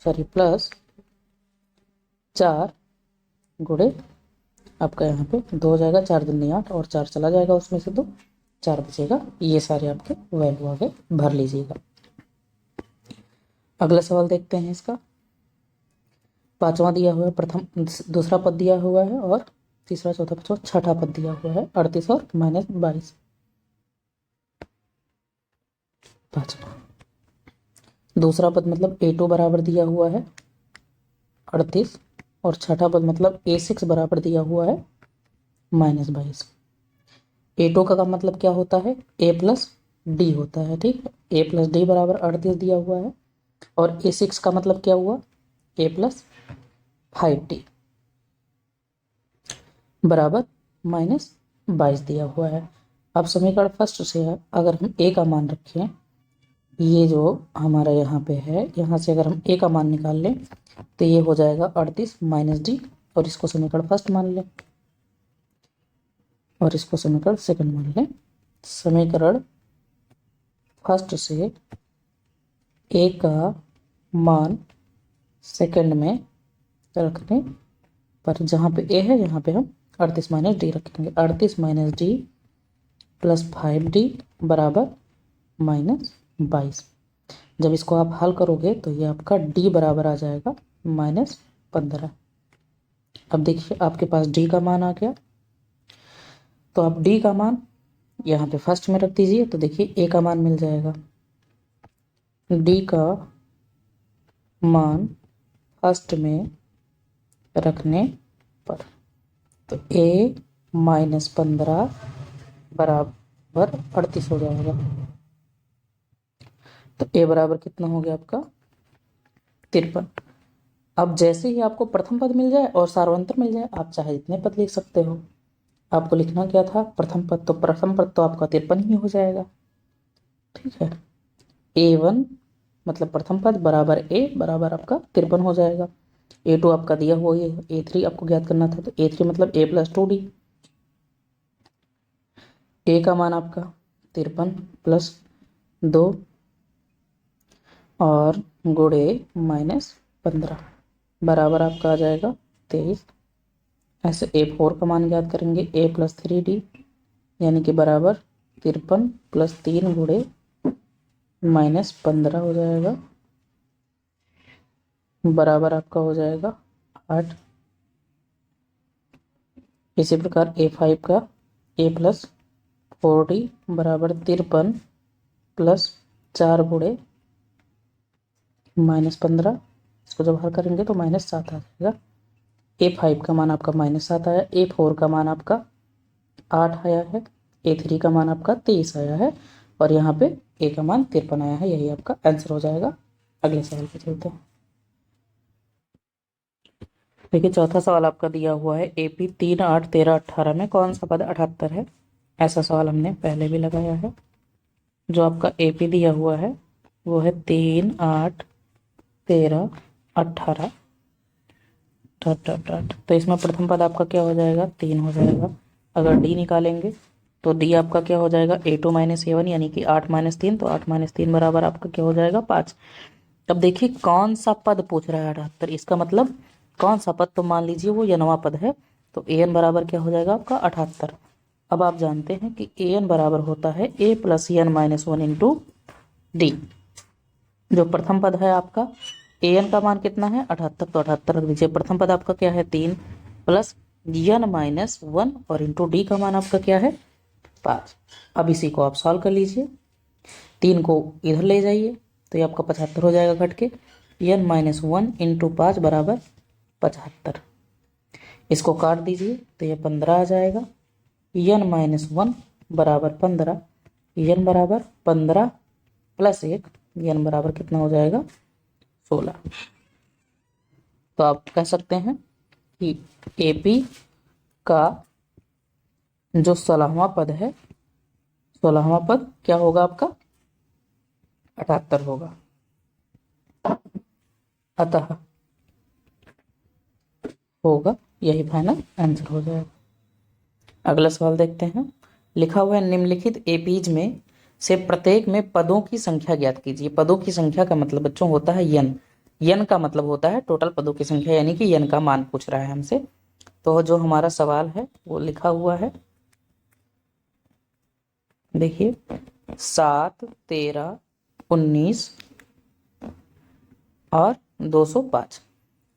Speaker 1: प्लस 4 गुणे आपका यहाँ पे 2 हो जाएगा, 4 दूनी 8 और 4 चला जाएगा उसमें से, तो 4 बचेगा। ये सारे आपके वैल्यू आगे भर लीजिएगा। अगला सवाल देखते हैं इसका। 5वां दिया हुआ है, प्रथम दूसरा पद दिया हुआ है और तीसरा चौथा पांचवा छठा पद दिया हुआ है 38 और -22। 5वां दूसरा पद मतलब A2 बराबर दिया हुआ है 38 और छठा पद मतलब A6 बराबर दिया हुआ है -22। A2 का मतलब क्या होता है, a प्लस डी होता है। ठीक है, a प्लस डी बराबर 38 दिया हुआ है और A6 का मतलब क्या हुआ, a प्लस 5d बराबर -22 दिया हुआ है। अब समीकरण फर्स्ट से है, अगर हम a का मान रखें, ये जो हमारा यहाँ पे है, यहाँ से अगर हम a का मान निकाल लें तो ये हो जाएगा 38 -d, और इसको समीकरण फर्स्ट मान लें और इसको समीकरण सेकंड मान लें। समीकरण फर्स्ट से a का मान सेकंड में रखने पर जहाँ पे a है यहाँ पे हम 38 -d रखेंगे। 38 -d प्लस 5d बराबर -22। जब इसको आप हल करोगे तो ये आपका d बराबर आ जाएगा -15। अब देखिए आपके पास d का मान आ गया, तो आप d का मान यहाँ पे फर्स्ट में रख दीजिए, तो देखिए a का मान मिल जाएगा। d का मान फर्स्ट में रखने पर तो a -15 बराबर 38 हो जाएगा, तो a बराबर कितना हो गया आपका 53। अब जैसे ही आपको प्रथम पद मिल जाए और सार्वंतर मिल जाए, आप चाहे जितने पद लिख सकते हो। आपको लिखना क्या था, प्रथम पद, तो प्रथम पद तो आपका 53 ही हो जाएगा। ठीक है, A1 मतलब प्रथम पद बराबर a बराबर आपका 53 हो जाएगा। A2 आपका दिया हुआ है, A3 आपको ज्ञात करना था, तो A3 मतलब a प्लस 2d। a का मान आपका 53 प्लस 2 और गुणे -15 बराबर आपका आ जाएगा 23। ऐसे A4 का मान ज्ञात करेंगे, a प्लस 3d यानी कि बराबर 53 प्लस 3 गुणे -15 हो जाएगा, बराबर आपका हो जाएगा 8। इसी प्रकार A5 का a प्लस 4d बराबर 53 प्लस 4 गुणे -15, इसको जब हल करेंगे तो -7 आ जाएगा। A5 का मान आपका -7 आया, A4 का मान आपका 8 आया है, A3 का मान आपका 23 आया है और यहाँ पे a का मान 53 आया है। यही आपका आंसर हो जाएगा। अगले सवाल पे चलते हैं। देखिए चौथा सवाल आपका दिया हुआ है, AP 3, 8, 13, 18 में कौन सा पद 78 है। ऐसा सवाल हमने पहले भी लगाया है। जो आपका AP दिया हुआ है वो है 3, 8, 13, 18 तो इसमें प्रथम पद आपका क्या हो जाएगा, 3 हो जाएगा। अगर डी निकालेंगे तो डी आपका क्या हो जाएगा, A2 - A1 यानी कि 8 - 3, तो 8 - 3 बराबर आपका क्या हो जाएगा 5। अब देखिए कौन सा पद पूछ रहा है 78, इसका मतलब कौन सा पद, तो मान लीजिए वो यनवा पद है, तो an बराबर क्या हो जाएगा आपका 78। अब आप जानते हैं कि an बराबर होता है a plus n - 1 into D. जो प्रथम पद है आपका an का मान कितना है 78, तो 78 रख दीजिए। प्रथम पद आपका क्या है 3, प्लस n माइनस 1 और इंटू डी का मान आपका क्या है 5। अब इसी को आप सॉल्व कर लीजिए, 3 को इधर ले जाइए तो ये आपका 75 हो जाएगा घट के। n माइनस 1 इंटू 5 बराबर 75। इसको काट दीजिए तो ये 15 आ जाएगा। n माइनस 1 बराबर 15, n बराबर 15 प्लस 1, n बराबर कितना हो जाएगा 16। तो आप कह सकते हैं कि AP का जो 16वां पद है, 16वां पद क्या होगा आपका 78 होगा। अतः होगा, यही फाइनल आंसर हो जाएगा। अगला सवाल देखते हैं। लिखा हुआ है निम्नलिखित एपीज में से प्रत्येक में पदों की संख्या ज्ञात कीजिए। पदों की संख्या का मतलब बच्चों होता है n। n का मतलब होता है टोटल पदों की संख्या, यानी कि n का मान पूछ रहा है हमसे। तो जो हमारा सवाल है वो लिखा हुआ है, देखिए 7, 13, 19 और 205।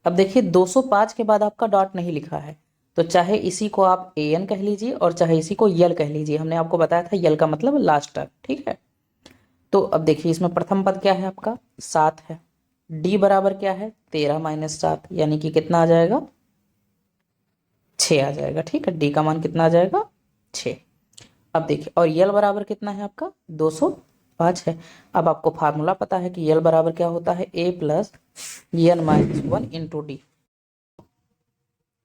Speaker 1: अब देखिए 205 के बाद आपका डॉट नहीं लिखा है, तो चाहे इसी को आप an कह लीजिए और चाहे इसी को यल कह लीजिए। हमने आपको बताया था यल का मतलब लास्ट टर्म, ठीक है। तो अब देखिए इसमें प्रथम पद क्या है आपका 7 है, डी बराबर क्या है 13 माइनस 7, यानी कि कितना आ जाएगा 6 आ जाएगा, ठीक है। डी का मान कितना आ जाएगा 6। अब देखिए और यल बराबर कितना है आपका 205 है। अब आपको फार्मूला पता है कि यल बराबर क्या होता है a plus n minus 1 into d.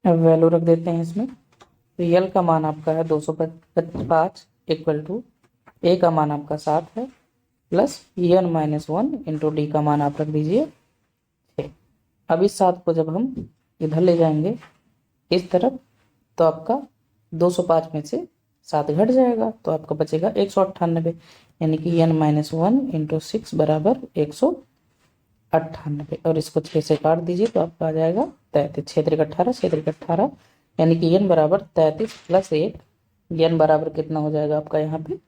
Speaker 1: अब वैल्यू रख देते हैं इसमें, तो यल का मान आपका है 205 इक्वल टू ए का मान आपका 7 है plus n minus 1 into d का मान आप रख दीजिए 6। अब इस 7 को जब हम इधर ले जाएंगे इस तरफ, तो आपका 205 में से 7 घट जाएगा, तो आपका बचेगा 198, यानी कि n माइनस 1 इंटू 6 बराबर 198। और इसको 6 से काट दीजिए तो आपका आ जाएगा 33, 6 3 18, 6 3 18, यानी कि n बराबर 33 प्लस 1, n बराबर कितना हो जाएगा आपका यहाँ पे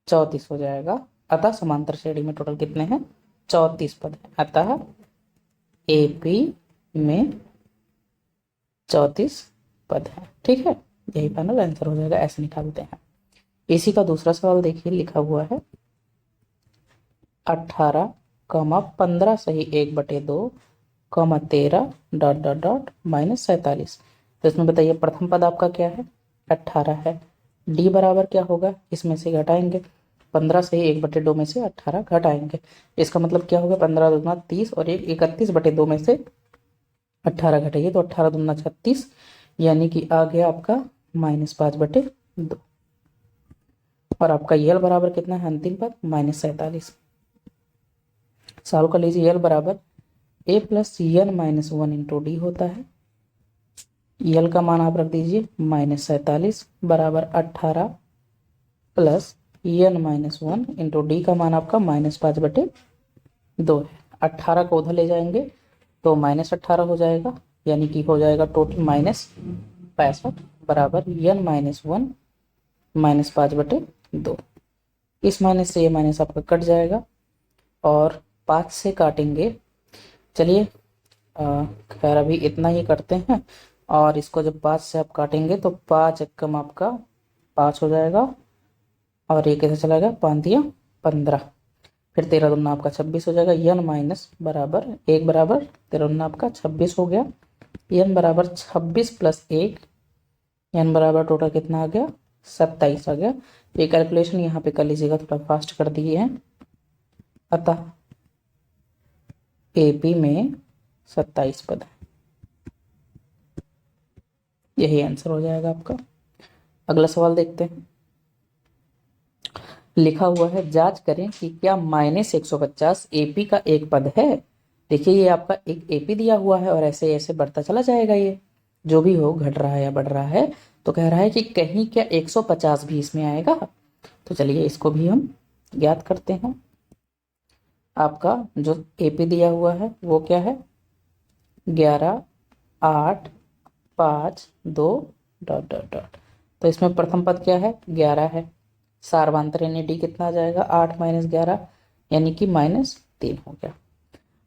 Speaker 1: 34 हो जाएगा। अतः समांतर श्रेणी में टोटल कितने हैं 34 पद हैं। अतः AP में 34 पद हैं, ठीक है। यही फाइनल आंसर हो जाएगा, ऐसे निकालते हैं। इसी का दूसरा सवाल देखिए, लिखा हुआ है 18, 15 सही 1/2, 13 डॉट डॉट डॉट माइनस 47। तो इसमें बताइए प्रथम पद आपका क्या है 18 है, डी बराबर क्या होगा, इसमें से घटाएंगे 15 सही 1/2 में से 18 घटाएंगे। इसका मतलब क्या होगा 15 दूना 30 और 31/2 में से 18 घटाइए तो 18 दूना 36, यानी कि आ गया आपका -5/2। और आपका यल बराबर कितना है अंतिम पद -47। सॉल्व कर लीजिए, यल बराबर a plus n minus 1 into d होता है। यल का मान आप रख दीजिए -47 बराबर 18 plus n minus 1 into d का मान आपका -5/2 है। 18 को उधर ले जाएंगे तो -18 हो जाएगा, यानी कि हो जाएगा टोटल -65 बराबर n माइनस 1 -5/2। इस माइनस से ये माइनस आपका कट जाएगा और 5 से काटेंगे। चलिए खैर अभी इतना ही करते हैं, और इसको जब 5 से आप काटेंगे तो 5 एकम आपका 5 हो जाएगा और ये कैसे चला 5 दिया 15, फिर 13 दूना आपका 26 हो जाएगा। n माइनस बराबर 1 बराबर 13 दूना आपका 26 हो गया। n बराबर 26 प्लस 1, n बराबर टोटल कितना आ गया 27 आ गया। ये कैलकुलेशन यहाँ पे कर लीजिएगा, थोड़ा फास्ट कर दिए हैं। अतः AP में 27 पद है, यही आंसर हो जाएगा आपका। अगला सवाल देखते हैं। लिखा हुआ है जांच करें कि क्या -150 AP का एक पद है। देखिए ये आपका एक AP दिया हुआ है और ऐसे ऐसे बढ़ता चला जाएगा, ये जो भी हो घट रहा है या बढ़ रहा है। तो कह रहा है कि कहीं क्या 150 भी इसमें आएगा। तो चलिए इसको भी हम ज्ञात करते हैं। आपका जो AP दिया हुआ है वो क्या है 11, 8, 5, 2 डॉट डॉट डॉट। तो इसमें प्रथम पद क्या है 11 है, सार्वधातुक यानी डी कितना आ जाएगा 8 माइनस 11, यानी कि -3 हो गया।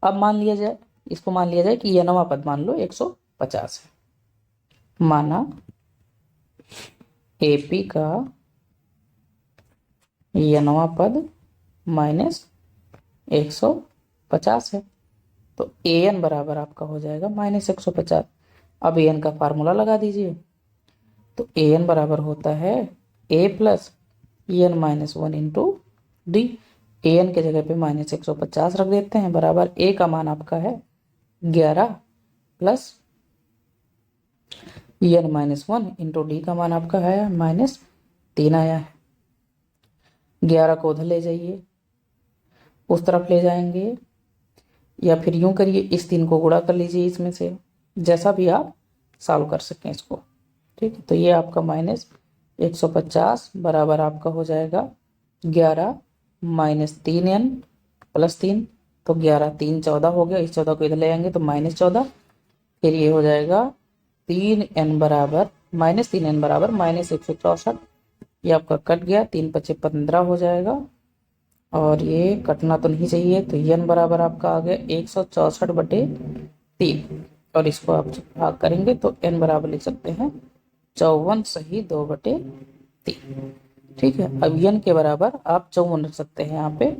Speaker 1: अब मान लिया जाए, इसको मान लिया जाए कि यह नवा पद मान लो 150 है। माना AP का nवां पद -150 है, तो AN बराबर आपका हो जाएगा -150। अब AN का फार्मूला लगा दीजिए, तो AN बराबर होता है A plus n-1 into D. AN के जगह पे -150 रख देते हैं, बराबर A का मान आपका है 11 प्लस n-1 इंटू डी का मान आपका है -3 आया है। 11 को उधर ले जाइए, उस तरफ ले जाएंगे, या फिर यूं करिए इस 3 को गुणा कर लीजिए इसमें से, जैसा भी आप सॉल्व कर सकें इसको। ठीक है, तो ये आपका -150 बराबर आपका हो जाएगा 11 -3n प्लस 3, तो 11 3 14 हो गया। इस 14 को इधर ले आएंगे तो -14, फिर ये हो जाएगा 3n बराबर -164। ये आपका कट गया, 3 × 5 = 15 हो जाएगा, और ये कटना तो नहीं चाहिए, तो n बराबर आपका आ गया 164/3, और इसको आप भाग करेंगे तो n बराबर लिख सकते हैं 54 सही 2/3। ठीक है, अब n के बराबर आप 54 रख सकते हैं यहाँ पे।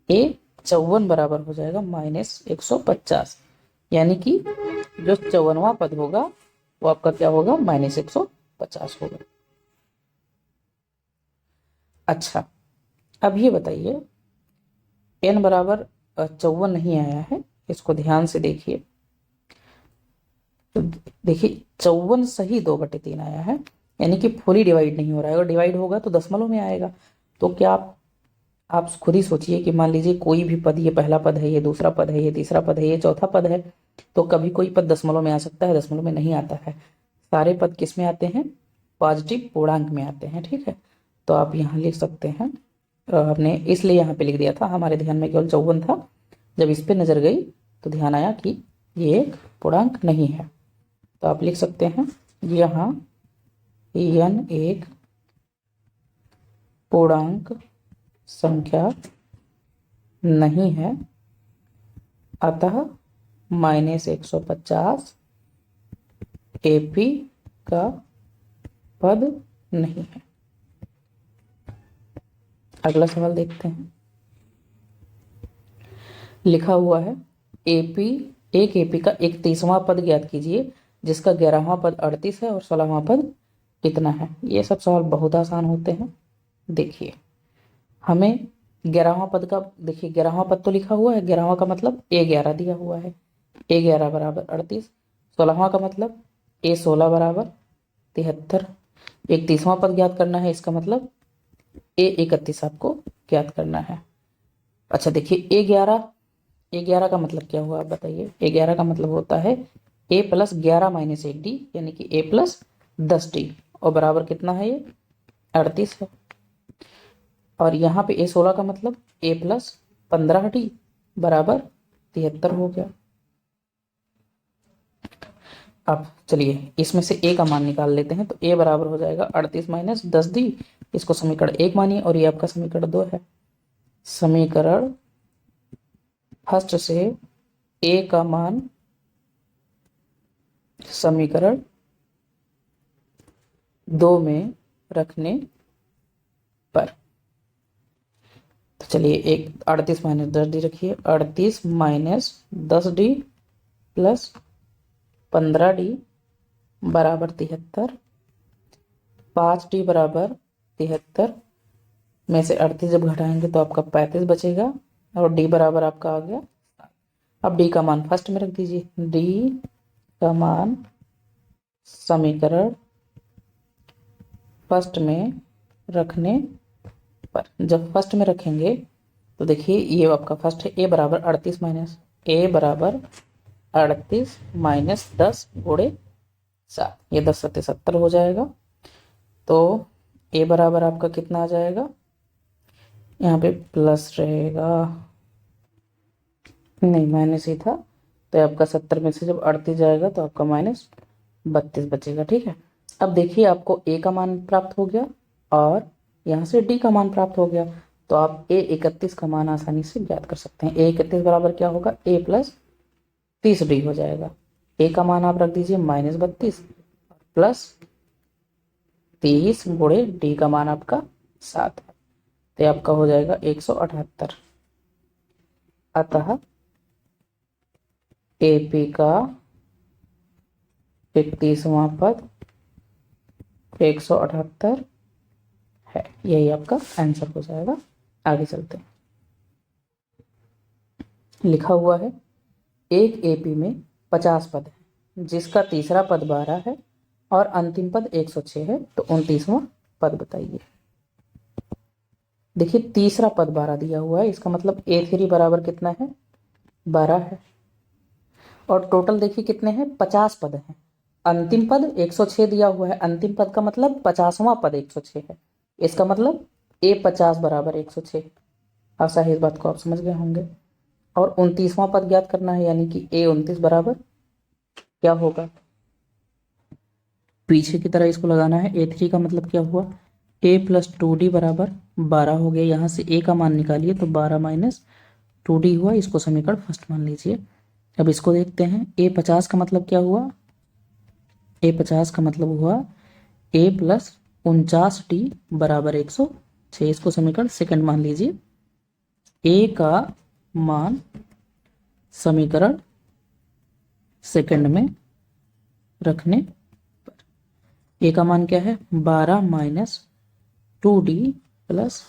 Speaker 1: A 54 बराबर हो जाएगा -150, यानी कि जो 54वां पद होगा वो आपका क्या होगा, -150 होगा। अच्छा, अब ये बताइए n बराबर 54 नहीं आया है, इसको ध्यान से देखिए। तो देखिए 54 सही 2/3 आया है, यानी कि फुली डिवाइड नहीं हो रहा है। अगर डिवाइड होगा तो दशमलव में आएगा। तो क्या आप खुद ही सोचिए कि मान लीजिए कोई भी पद, ये पहला पद है, ये दूसरा पद है, ये तीसरा पद है, ये चौथा पद है, तो कभी कोई पद दशमलव में आ सकता है, दशमलव में नहीं आता है। सारे पद किस में आते हैं, पॉजिटिव पूर्णांक में आते हैं। ठीक है, तो आप यहाँ लिख सकते हैं, हमने इसलिए यहाँ पे लिख दिया था, हमारे ध्यान में केवल 54 था। जब इस पे नजर गई तो ध्यान आया कि ये एक पूर्णांक नहीं है, तो आप लिख सकते हैं यहाँ n एक पूर्णांक संख्या नहीं है, अतः -150 AP का पद नहीं है। अगला सवाल देखते हैं। लिखा हुआ है एक AP का 31वां पद ज्ञात कीजिए, जिसका 11वां पद 38 है और 16वां पद कितना है। ये सब सवाल बहुत आसान होते हैं। देखिए हमें 11वां पद का, देखिए 11वां पद तो लिखा हुआ है, 11वां का मतलब A11 दिया हुआ है, A11 बराबर 38। 16वां का मतलब A16 बराबर 73। 31वां पद ज्ञात करना है, इसका मतलब A31 आपको ज्ञात करना है। अच्छा देखिए A11 का मतलब क्या हुआ आप बताइए। A11 का मतलब होता है A + 11 - 1D, यानी कि A + 10D, और बराबर कितना है, ये 38 है। और यहाँ पे A16 का मतलब A + 15D बराबर 73 हो गया। अब चलिए इसमें से A का मान निकाल लेते हैं, तो A बराबर हो जाएगा 38 - 10D। इसको समीकरण 1 मानिए, और ये आपका समीकरण 2 है। समीकरण फर्स्ट से A का मान समीकरण 2 में रखने पर, तो चलिए एक 38 - 10D रखिए, 38 - 10D प्लस 15D बराबर 73। 5D बराबर 73 में से 38 जब घटाएंगे तो आपका 35 बचेगा, और D बराबर आपका आ गया। अब D का मान फर्स्ट में रख दीजिए। D का मान समीकरण फर्स्ट में रखने पर, जब फर्स्ट में रखेंगे तो देखिए ये आपका फर्स्ट है, A बराबर 38 - 10 गुणे 7, ये 10 × 7 = 70 हो जाएगा। तो A बराबर आपका कितना आ जाएगा, यहाँ पे प्लस रहेगा, नहीं माइनस ही था, तो आपका 70 में से जब 38 जाएगा तो आपका -32 बचेगा। ठीक है, अब देखिए आपको A का मान प्राप्त हो गया और यहाँ से D का मान प्राप्त हो गया, तो आप A31 का मान आसानी से ज्ञात कर सकते हैं। A31 बराबर क्या होगा, A + 30D हो जाएगा। A का मान आप रख दीजिए -32, प्लस 30 गुणे डी का मान आपका 7 है, तो आपका हो जाएगा 178। अतः एपी का 31वां पद 178 है। यही आपका आंसर हो जाएगा। आगे चलते हैं। लिखा हुआ है एक एपी में 50 पद है, जिसका तीसरा पद 12 है और अंतिम पद 106 है, तो 29वां पद बताइए। देखिए तीसरा पद 12 दिया हुआ है, इसका मतलब A3 बराबर कितना है, 12 है। और टोटल देखिए कितने हैं, 50 पद हैं। अंतिम पद 106 दिया हुआ है, अंतिम पद का मतलब 50वां पद 106 है, इसका मतलब A50 बराबर 106। आशा है इस बात को आप समझ गए होंगे। और 29वां पद ज्ञात करना है, यानी कि A29 बराबर क्या होगा, पीछे की तरह इसको लगाना है। A3 का मतलब क्या हुआ, A प्लस 2D बराबर 12 हो गया। यहाँ से A का मान निकालिए तो 12 माइनस 2D हुआ, इसको समीकरण फर्स्ट मान लीजिए। अब इसको देखते हैं, A50 का मतलब क्या हुआ, A50 का मतलब हुआ A प्लस 49D बराबर 106, इसको समीकरण सेकंड मान लीजिए। A का मान समीकरण सेकंड में रखने पर A का मान क्या है, 12 माइनस 2D प्लस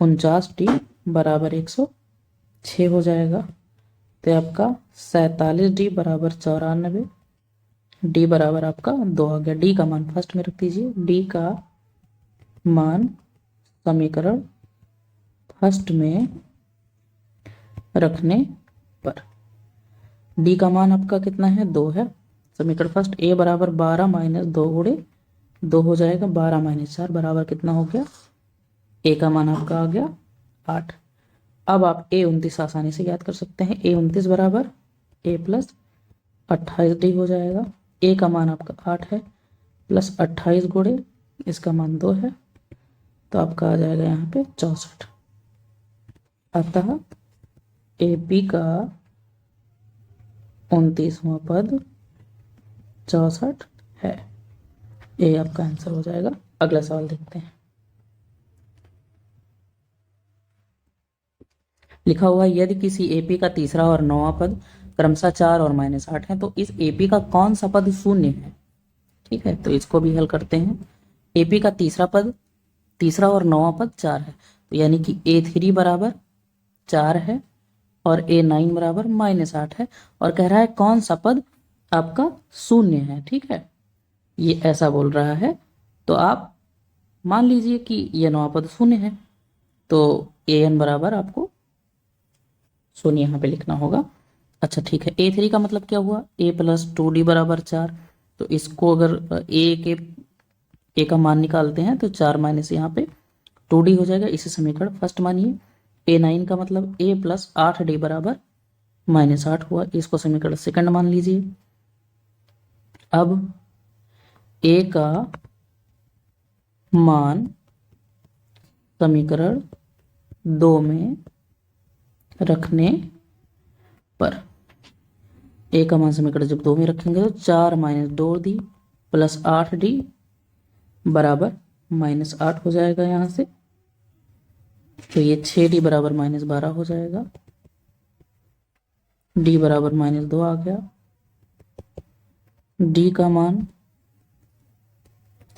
Speaker 1: 49D बराबर 106 हो जाएगा। तो आपका 47D बराबर 94, D बराबर आपका 2 आ गया। D का मान फर्स्ट में रख दीजिए। D का मान समीकरण फर्स्ट में रखने पर D का मान आपका कितना है, 2 है। समीकरण फर्स्ट A बराबर 12 माइनस 2 गुणे 2 हो जाएगा, 12 माइनस 4 बराबर कितना हो गया, A का मान आपका आ गया 8। अब आप A29 आसानी से याद कर सकते हैं। A29 बराबर A प्लस 28D हो जाएगा। A का मान आपका 8 है, प्लस 28 गुणे इसका मान 2 है, तो आपका आ जाएगा यहाँ पे 64। अतः AP का 29वां पद 64 है। ये आपका आंसर हो जाएगा। अगला सवाल देखते हैं। लिखा हुआ है यदि किसी एपी का तीसरा और नौवां पद क्रमशः 4 और -8 है, तो इस एपी का कौन सा पद शून्य है। ठीक है, तो इसको भी हल करते हैं। एपी का तीसरा और नौवां पद 4 है, तो यानी कि A3 बराबर 4 है और A9 बराबर -8 है, और कह रहा है कौन सा पद आपका शून्य है। ठीक है, ये ऐसा बोल रहा है, तो आप मान लीजिए कि ये नौवां पद शून्य है, तो AN बराबर आपको शून्य यहाँ पे लिखना होगा। अच्छा ठीक है, A3 का मतलब क्या हुआ, A प्लस 2D बराबर 4, तो इसको अगर A का मान निकालते हैं तो 4 माइनस यहाँ पे 2D हो जाएगा, इसे समीकरण फर्स्ट मानिए। A9 का मतलब A प्लस 8D बराबर -8 हुआ, इसको समीकरण सेकंड मान लीजिए। अब A का मान समीकरण 2 में रखने पर A का मान समीकरण जब 2 में रखेंगे तो 4 माइनस 2D प्लस 8D बराबर -8 हो जाएगा। यहाँ से तो ये 6D बराबर -12 हो जाएगा। D बराबर -2 आ गया। D का मान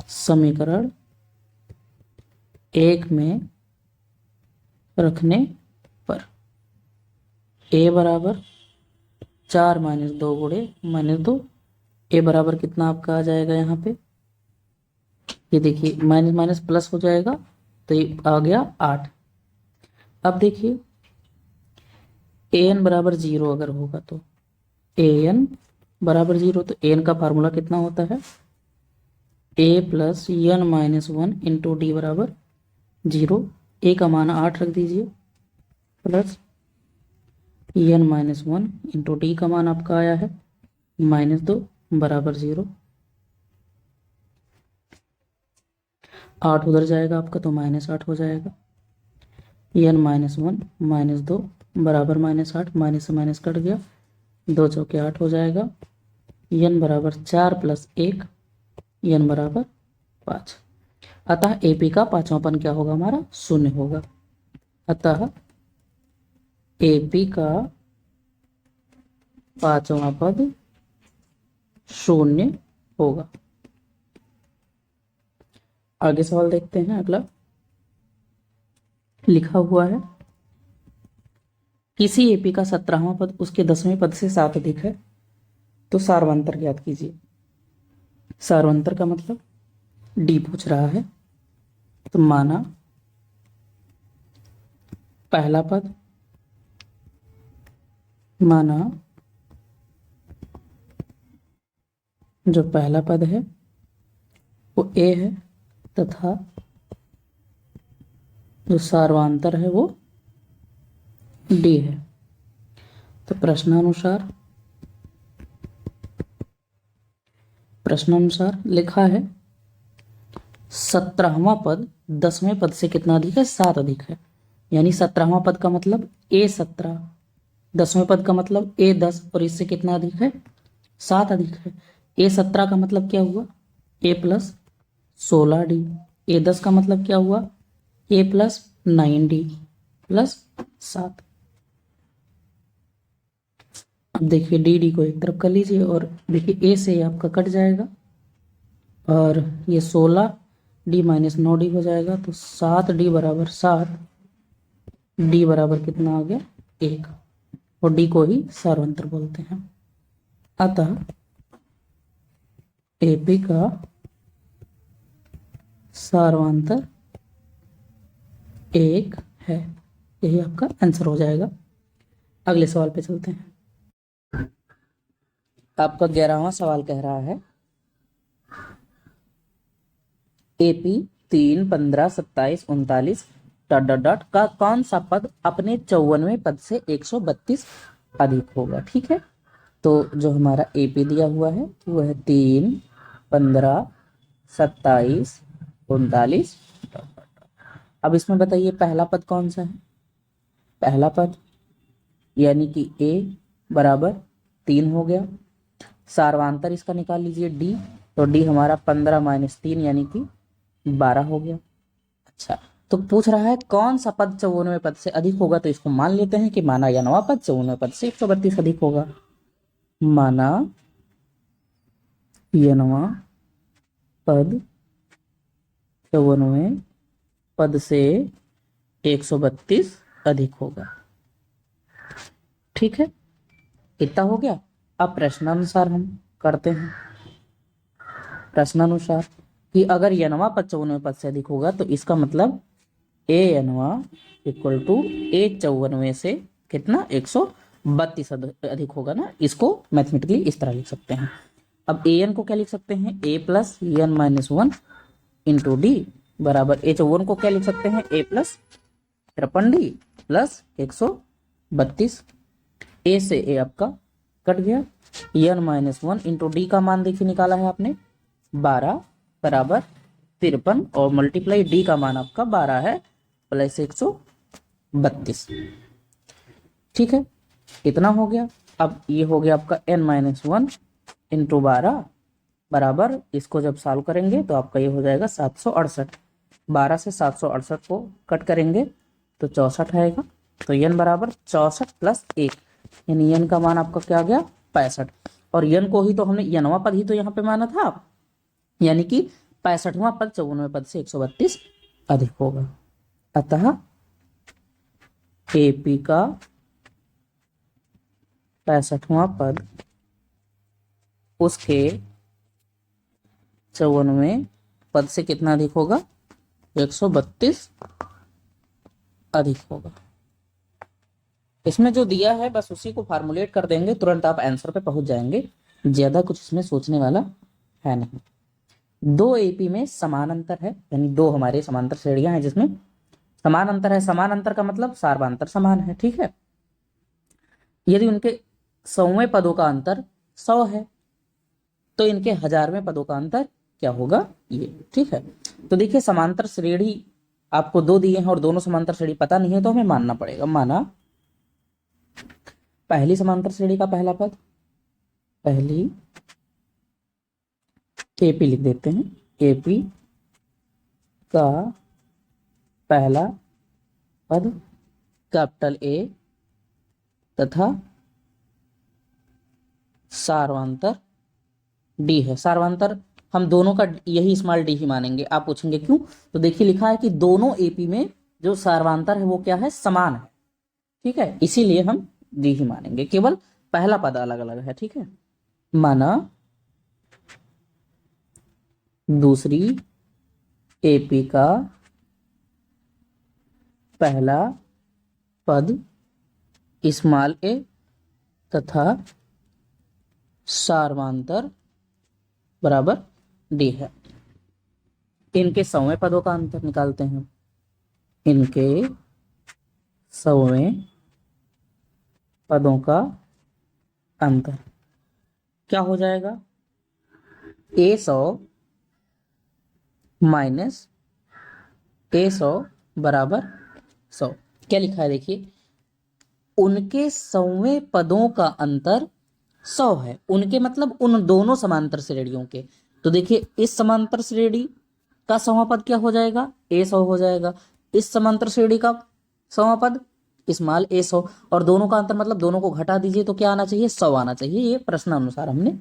Speaker 1: समीकरण 1 में रखने पर A बराबर 4 माइनस 2 गुणे -2, A बराबर कितना आपका आ जाएगा यहाँ पे, ये देखिए माइनस माइनस प्लस हो जाएगा, तो ये आ गया 8। अब देखिए AN बराबर 0 अगर होगा तो AN बराबर 0, तो AN का फार्मूला कितना होता है, A plus N minus 1 into D बराबर 0। A का मान 8 रख दीजिए, plus N minus 1 into D का मान आपका आया है -2 बराबर 0। 8 उधर जाएगा आपका तो -8 हो जाएगा। N माइनस 1 -2 बराबर -8, माइनस से माइनस कट गया, 2 चौके 8 हो जाएगा। N बराबर 4 प्लस 1 n बराबर 5। अतः AP का पांचवा पद क्या होगा हमारा, शून्य होगा। अतः AP का पांचवा पद शून्य होगा। आगे सवाल देखते हैं। अगला लिखा हुआ है, किसी AP का 17वां पद उसके 10वें पद से 7 अधिक है तो सार्वंतर ज्ञात कीजिए। सार्वंतर का मतलब डी पूछ रहा है। तो माना पहला पद, माना जो पहला पद है वो A है तथा जो सार्वांतर है वो D है। तो प्रश्नानुसार लिखा है 17वां पद 10वें पद से कितना अधिक है, 7 अधिक है। यानी 17वां पद का मतलब A17, 10वें पद का मतलब A10 और इससे कितना अधिक है, 7 अधिक है। A17 का मतलब क्या हुआ, A प्लस 16D। A10 का मतलब क्या हुआ, A प्लस 9D प्लस 7। अब देखिए डी को एक तरफ कर लीजिए और देखिए ए से आपका कट जाएगा और ये 16D माइनस 9D हो जाएगा। तो 7D बराबर 7, D बराबर कितना आ गया, 1। और D को ही सार्वंतर बोलते हैं। अतः AP का सार्वंतर 1 है। यही आपका आंसर हो जाएगा। अगले सवाल पे चलते हैं। आपका 11वां सवाल कह रहा है, AP 3, 15, 27, 39 डॉट डॉट डॉट का कौन सा पद अपने 54वें पद से 132 अधिक होगा। ठीक है, तो जो हमारा AP दिया हुआ है वो है 3, 15, 27, 39। अब इसमें बताइए पहला पद कौन सा है। पहला पद यानी कि A बराबर 3 हो गया। सार्वांतर इसका निकाल लीजिए D, तो D हमारा 15 माइनस 3 यानी कि 12 हो गया। अच्छा, तो पूछ रहा है कौन सा पद 54वें पद से अधिक होगा। तो इसको मान लेते हैं कि माना या नवा पद 54वें पद से 132 अधिक होगा। माना यह नवा पद 54वें पद से 132 अधिक होगा। ठीक है, इतना हो गया। अब प्रश्नानुसार हम करते हैं। प्रश्नानुसार कि अगर यनवा पद 54वें पद से अधिक होगा तो इसका मतलब ए यनवा इक्वल टू ए 54वें से कितना 132 अधिक होगा ना। इसको मैथमेटिकली इस तरह लिख सकते हैं। अब ए एन को क्या लिख सकते हैं, a plus n minus 1 into d बराबर ए 54 को क्या लिख सकते हैं, ए प्लस 53D प्लस 132। ए से ए आपका कट गया। एन माइनस 1 इंटू डी का मान देखिए निकाला है आपने 12 बराबर 53 और मल्टीप्लाई डी का मान आपका 12 है प्लस 132। ठीक है, इतना हो गया। अब ये हो गया आपका n माइनस 1 इंटू 12 बराबर, इसको जब सॉल्व करेंगे तो आपका ये हो जाएगा 768। 12 से 768 को कट करेंगे तो 64 आएगा। तो n बराबर 64 प्लस 1 यानी n का मान आपका क्या आ गया, 65। और n को ही तो हमने यनवा पद ही तो यहाँ पे माना था, यानी कि 65वां पद 54वें पद से 132 अधिक होगा। अतः AP का 65वां पद उसके 54वें पद से कितना अधिक होगा, 132 अधिक होगा। इसमें जो दिया है बस उसी को फार्मुलेट कर देंगे, तुरंत आप आंसर पे पहुंच जाएंगे। ज्यादा कुछ इसमें सोचने वाला है नहीं। दो AP में समान अंतर है, यानी दो हमारे समांतर श्रेणियां हैं जिसमें समान अंतर है। समान अंतर का मतलब सार्वांतर समान है। ठीक है, यदि उनके 100वें पदों का अंतर 100 है तो इनके 1000वें पदों का अंतर क्या होगा, ये। ठीक है, तो देखिए समांतर श्रेणी आपको दो दिए हैं और दोनों समांतर श्रेणी पता नहीं है तो हमें मानना पड़ेगा। माना पहली समांतर श्रेणी का पहला पद, पहली एपी लिख देते हैं। एपी का पहला पद कैपिटल ए तथा सार्वंतर डी है। सार्वंतर हम दोनों का यही स्मॉल डी ही मानेंगे। आप पूछेंगे क्यों, तो देखिए लिखा है कि दोनों एपी में जो सार्वंतर है वो क्या है, समान है। ठीक है, इसीलिए हम डी ही मानेंगे, केवल पहला पद अलग अलग है। ठीक है, माना दूसरी एपी का पहला पद स्मॉल ए तथा सार्वंतर बराबर डी है। इनके 100वें पदों का अंतर निकालते हैं। इनके 100वें पदों का अंतर क्या हो जाएगा, A100 माइनस A100 बराबर 100। क्या लिखा है देखिए, उनके 100वें पदों का अंतर 100 है। उनके मतलब उन दोनों समांतर श्रेणियों के। तो देखिए इस समांतर श्रेणी का 100वां पद क्या हो जाएगा, A100 हो जाएगा। इस समांतर श्रेणी का 100वां पद स्मॉल A100, और दोनों का अंतर मतलब दोनों को घटा दीजिए तो क्या आना चाहिए, 100 आना चाहिए। ये प्रश्न अनुसार हमने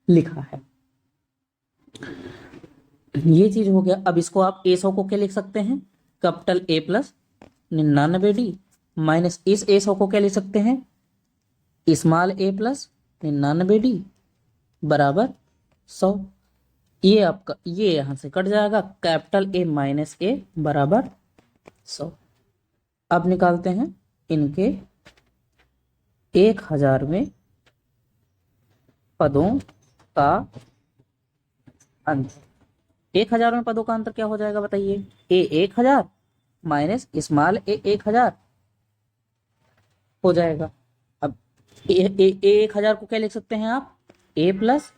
Speaker 1: लिखा है। ये चीज हो गया। अब इसको आप A100 को क्या लिख सकते हैं, capital A plus 99D minus इस A100 को क्या लिख सकते हैं, स्मॉल a प्लस 99D बराबर 100। ये आपका ये यहां से कट जाएगा, कैपिटल A माइनस A बराबर 100। अब निकालते हैं इनके 1000वें पदों का अंतर। 1000वें पदों का अंतर क्या हो जाएगा बताइए, A 1000 माइनस स्मॉल a 1000 हो जाएगा। अब ए 1000 को क्या लिख सकते हैं आप, A plus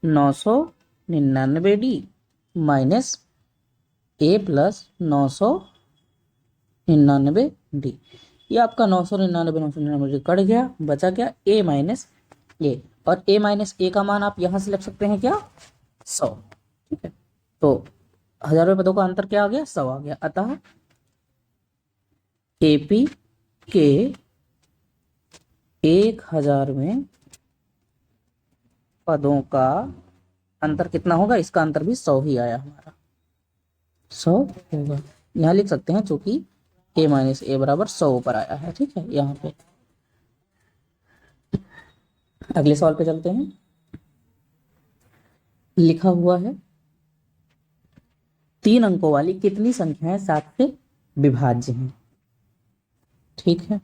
Speaker 1: 999D minus A plus 999D। ये आपका 999 कट गया, बचा क्या A माइनस A, और A माइनस A का मान आप यहां से लिख सकते हैं क्या, 100। ठीक है, तो 1000वें पदों का अंतर क्या आ गया, 100 आ गया। अतः एपी के 1000वें पदों का अंतर कितना होगा, इसका अंतर भी 100 ही आया हमारा, 100 होगा। यहां लिख सकते हैं चूंकि A माइनस A बराबर 100 ऊपर आया है। ठीक है, यहां पे अगले सवाल पे चलते हैं। लिखा हुआ है 3 अंकों वाली कितनी संख्याएं 7 से विभाज्य हैं। ठीक है,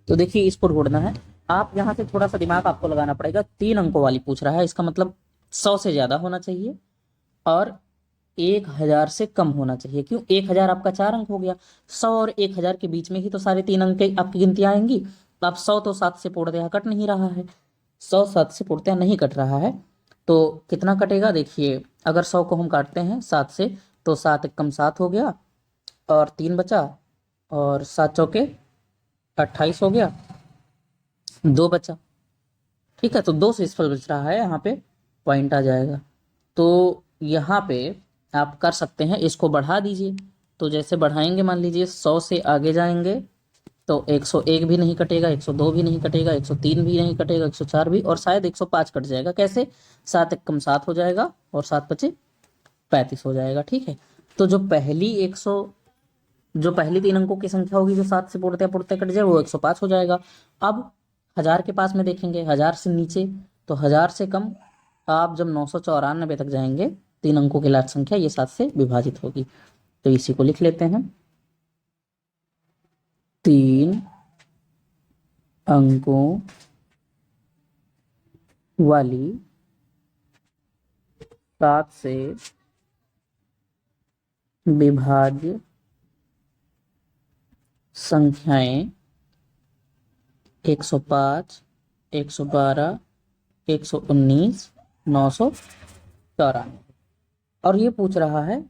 Speaker 1: तो देखिए इसको ढूंढना है। आप यहां से थोड़ा सा दिमाग आपको लगाना पड़ेगा। 3 अंकों वाली पूछ रहा है, इसका मतलब 100 से ज्यादा होना चाहिए और 1000 से कम होना चाहिए। क्यों, 1000 आपका 4 अंक हो गया, 100 और 1000 के बीच में ही तो सारे 3 अंक आपकी गिनती आएंगी। अब 100 तो 7 से पूर्णतः कट नहीं रहा है, 100 7 से पूर्णतः नहीं कट रहा है, तो कितना कटेगा देखिए। अगर 100 को हम काटते हैं 7 से तो 7 एकम 7 हो गया और 3 बचा, और 7 चौके 28 हो गया, 2 बचा। ठीक है, तो 2 से स्फल बच रहा है, यहाँ पे पॉइंट आ जाएगा। तो यहाँ पे आप कर सकते हैं, इसको बढ़ा दीजिए। तो जैसे बढ़ाएंगे, मान लीजिए 100 से आगे जाएंगे तो 101 भी नहीं कटेगा, 102 भी नहीं कटेगा, 103 भी नहीं कटेगा, 104 भी, और शायद 105 कट जाएगा। कैसे, 7 एकम 7 हो जाएगा और 7 बचे 35 हो जाएगा। ठीक है, तो जो पहली 3 अंकों की संख्या होगी जो 7 से पूर्णतः कट जाए, वो 105 हो जाएगा। अब 1000 के पास में देखेंगे, 1000 से नीचे, तो 1000 से कम आप जब 994 तक जाएंगे, 3 अंकों की लाट संख्या ये 7 से विभाजित होगी। तो इसी को लिख लेते हैं, 3 अंकों वाली 7 से विभाज्य संख्याएं 105, 112, 119, 994। और ये पूछ रहा है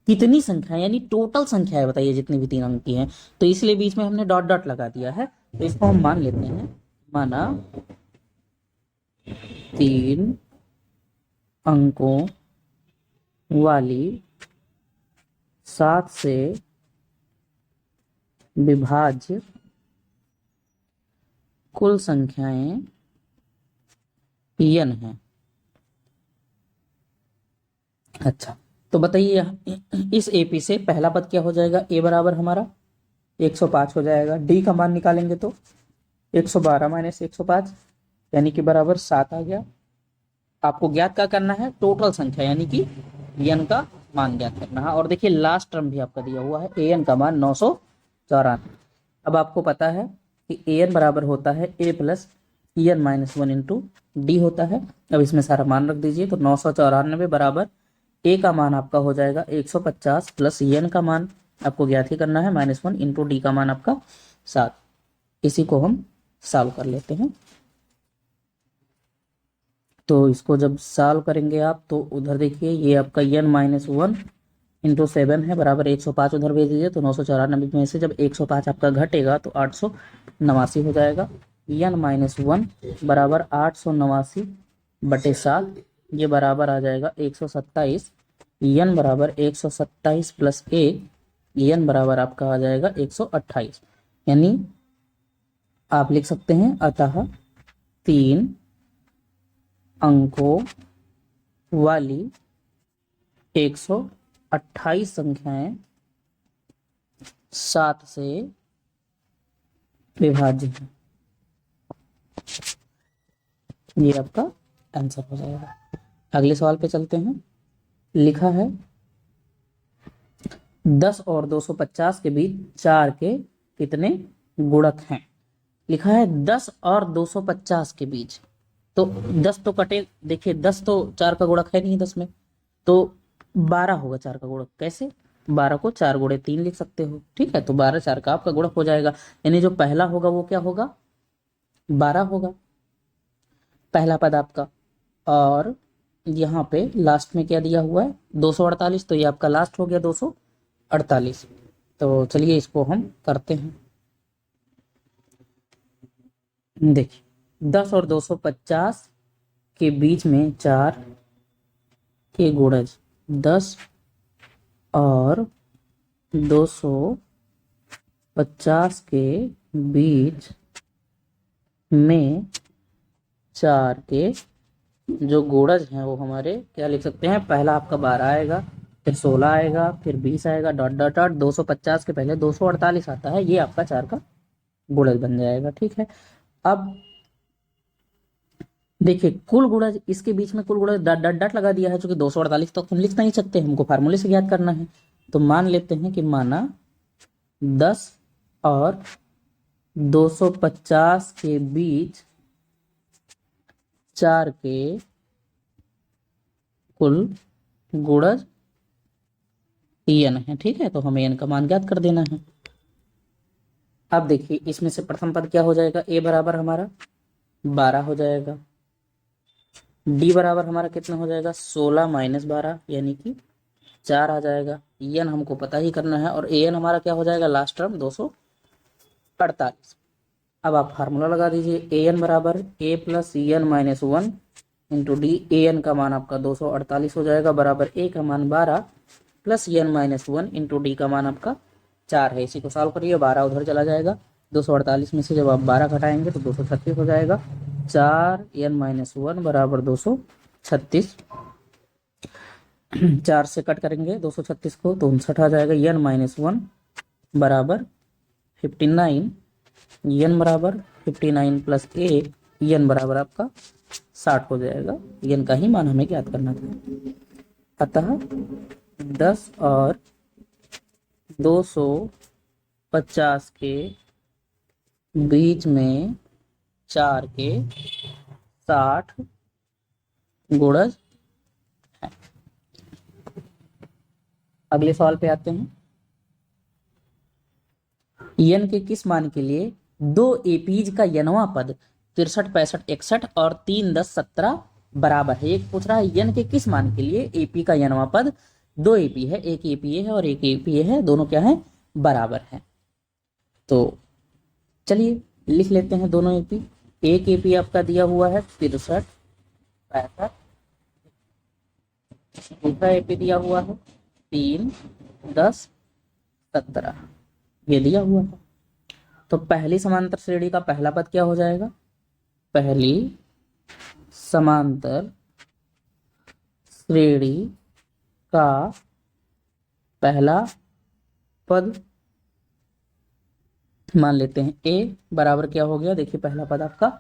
Speaker 1: कितनी संख्या, यानी टोटल संख्या है बताइए जितनी भी 3 अंक की हैं। तो इसलिए बीच में हमने डॉट डॉट लगा दिया है। तो इसको हम मान लेते हैं, माना 3 अंकों वाली 7 से विभाज्य कुल संख्याएं n है। अच्छा, तो बताइए इस एपी से पहला पद क्या हो जाएगा, a बराबर हमारा 105 हो जाएगा। डी का मान निकालेंगे तो 112 माइनस 105 यानी कि बराबर 7 आ गया। आपको ज्ञात क्या करना है, टोटल संख्या यानी कि n का मान ज्ञात करना है। और देखिए लास्ट टर्म भी आपका दिया हुआ है, an का मान 994। अब आपको पता है कि an बराबर होता है a plus en minus 1 into d होता है। अब इसमें सारा मान रख दीजिए, तो 994 बराबर a का मान आपका हो जाएगा 150 प्लस n का मान आपको ज्ञात ही करना है -1 इंटू डी का मान आपका 7। इसी को हम सॉल्व कर लेते हैं। तो इसको जब सॉल्व करेंगे आप, तो उधर देखिए ये आपका n-1 इंटू 7 है बराबर 105 उधर भेज दीजिए, तो 994 में से जब 105 आपका घटेगा तो 889 हो जाएगा। n-1 बराबर 889 बटे 7, ये बराबर आ जाएगा 127। n बराबर 127 प्लस 1, n बराबर आपका आ जाएगा 128। यानी आप लिख सकते हैं अतः 3 अंकों वाली 128 संख्याएं 7 से विभाज्य हैं। ये आपका आंसर हो जाएगा। अगले सवाल पे चलते हैं। लिखा है 10 और 250 के बीच 4 के कितने गुणक हैं। लिखा है 10 और 250 के बीच, तो 10 तो कटे, देखिए 10 तो 4 का गुणक है नहीं 10 में, तो 12 होगा 4 का गुणक। कैसे, 12 को 4 गुणे 3 लिख सकते हो, ठीक है। तो 12 4 का आपका गुणक हो जाएगा, यानी जो पहला होगा वो क्या होगा, 12 होगा पहला पद आपका। और यहाँ पे लास्ट में क्या दिया हुआ है 248, तो ये आपका लास्ट हो गया 248। तो चलिए इसको हम करते हैं। देखिए 10 और 250 के बीच में 4 के गुणज, 10 और 250 के बीच में 4 के जो गुणज हैं वो हमारे क्या लिख सकते हैं, पहला आपका 12 आएगा, फिर 16 आएगा, फिर 20 आएगा, डॉट डॉट डॉट 250 के पहले 248 आता है, ये आपका 4 का गुणज बन जाएगा, ठीक है। अब देखिए कुल गुणज, इसके बीच में कुल गुणज डट डट डट लगा दिया है, चूंकि 248 तो हम लिख नहीं सकते, हमको फार्मूले से ज्ञात करना है। तो मान लेते हैं कि माना 10 और 250 के बीच 4 के कुल गुणज n है, ठीक है। तो हमें n का मान ज्ञात कर देना है। अब देखिए इसमें से प्रथम पद क्या हो जाएगा, a बराबर हमारा 12 हो जाएगा, d बराबर हमारा कितना हो जाएगा 16 माइनस 12 यानी कि 4 आ जाएगा। n हमको पता ही करना है, और an हमारा क्या हो जाएगा लास्ट टर्म 248। अब आप फार्मूला लगा दीजिए, an बराबर a plus n minus 1 into D. an का मान आपका 248 हो जाएगा बराबर a का मान 12 plus n minus 1 into d का मान आपका 4 है। इसी को सॉल्व करिए, 12 उधर चला जाएगा, 248 में से जब आप 12 घटाएंगे तो 236 हो जाएगा। 4 n माइनस 1 बराबर 236, 4 से कट करेंगे 236 को तो 59 आ जाएगा। n माइनस 1 बराबर 59, n बराबर 59 प्लस a, n बराबर आपका 60 हो जाएगा। n का ही मान हमें ज्ञात करना था। अतः 10 और 250 के बीच में 4 के 60 गुणज है। अगले सवाल पे आते हैं। n के किस मान के लिए 2 एपीज का nवां पद 63, 65, 61 और 3, 10, 17 बराबर है। एक पूछ रहा है n के किस मान के लिए एपी का nवां पद 2 एपी है, एक एपी है और एक एपी है, दोनों क्या है बराबर है। तो चलिए लिख लेते हैं दोनों एपी। एक एपी आपका दिया हुआ है 63, 65, दूसरा एपी दिया हुआ है 3, 10, 17, ये दिया हुआ है। तो पहली समांतर श्रेणी का पहला पद क्या हो जाएगा? पहली समांतर श्रेणी का पहला पद मान लेते हैं ए बराबर क्या हो गया? देखिए पहला पद आपका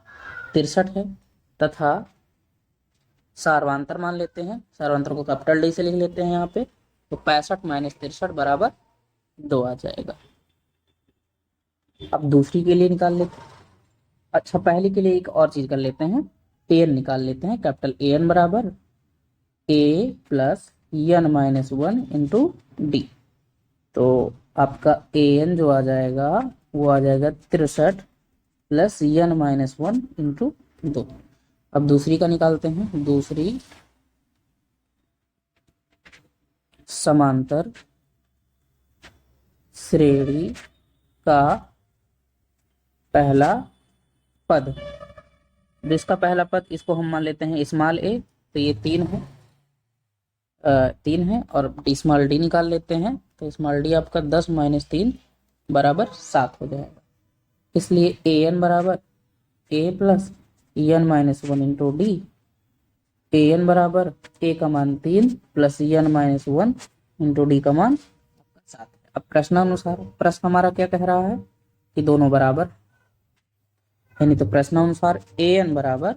Speaker 1: 63 है, तथा सार्वांतर मान लेते हैं, सार्वांतर को कैपिटल डी से लिख लेते हैं यहाँ पे, तो 65 माइनस 63 बराबर 2 आ जाएगा। अब दूसरी के लिए निकाल लेते हैं। अच्छा, पहले के लिए एक और चीज कर लेते हैं, एन निकाल लेते हैं। कैपिटल एन बराबर a plus n minus 1 into d. तो आपका एन जो आ जाएगा वो आ जाएगा 63 प्लस एन माइनस 1 इंटू 2। अब दूसरी का निकालते हैं। दूसरी समांतर श्रेणी का पहला पद, जिसका पहला पद इसको हम मान लेते हैं स्मॉल ए, तो ये 3 है, 3 है, और स्मॉल डी निकाल लेते हैं, तो स्मॉल डी आपका 10 माइनस 3 बराबर 7 हो जाएगा। इसलिए ए एन बराबर a plus n minus 1 into d. A n बराबर ए का मान 3 plus n minus 1 into d का मान 7 है। अब प्रश्नानुसार प्रश्न हमारा क्या कह रहा है कि दोनों बराबर, यानी तो प्रश्नानुसार ए एन बराबर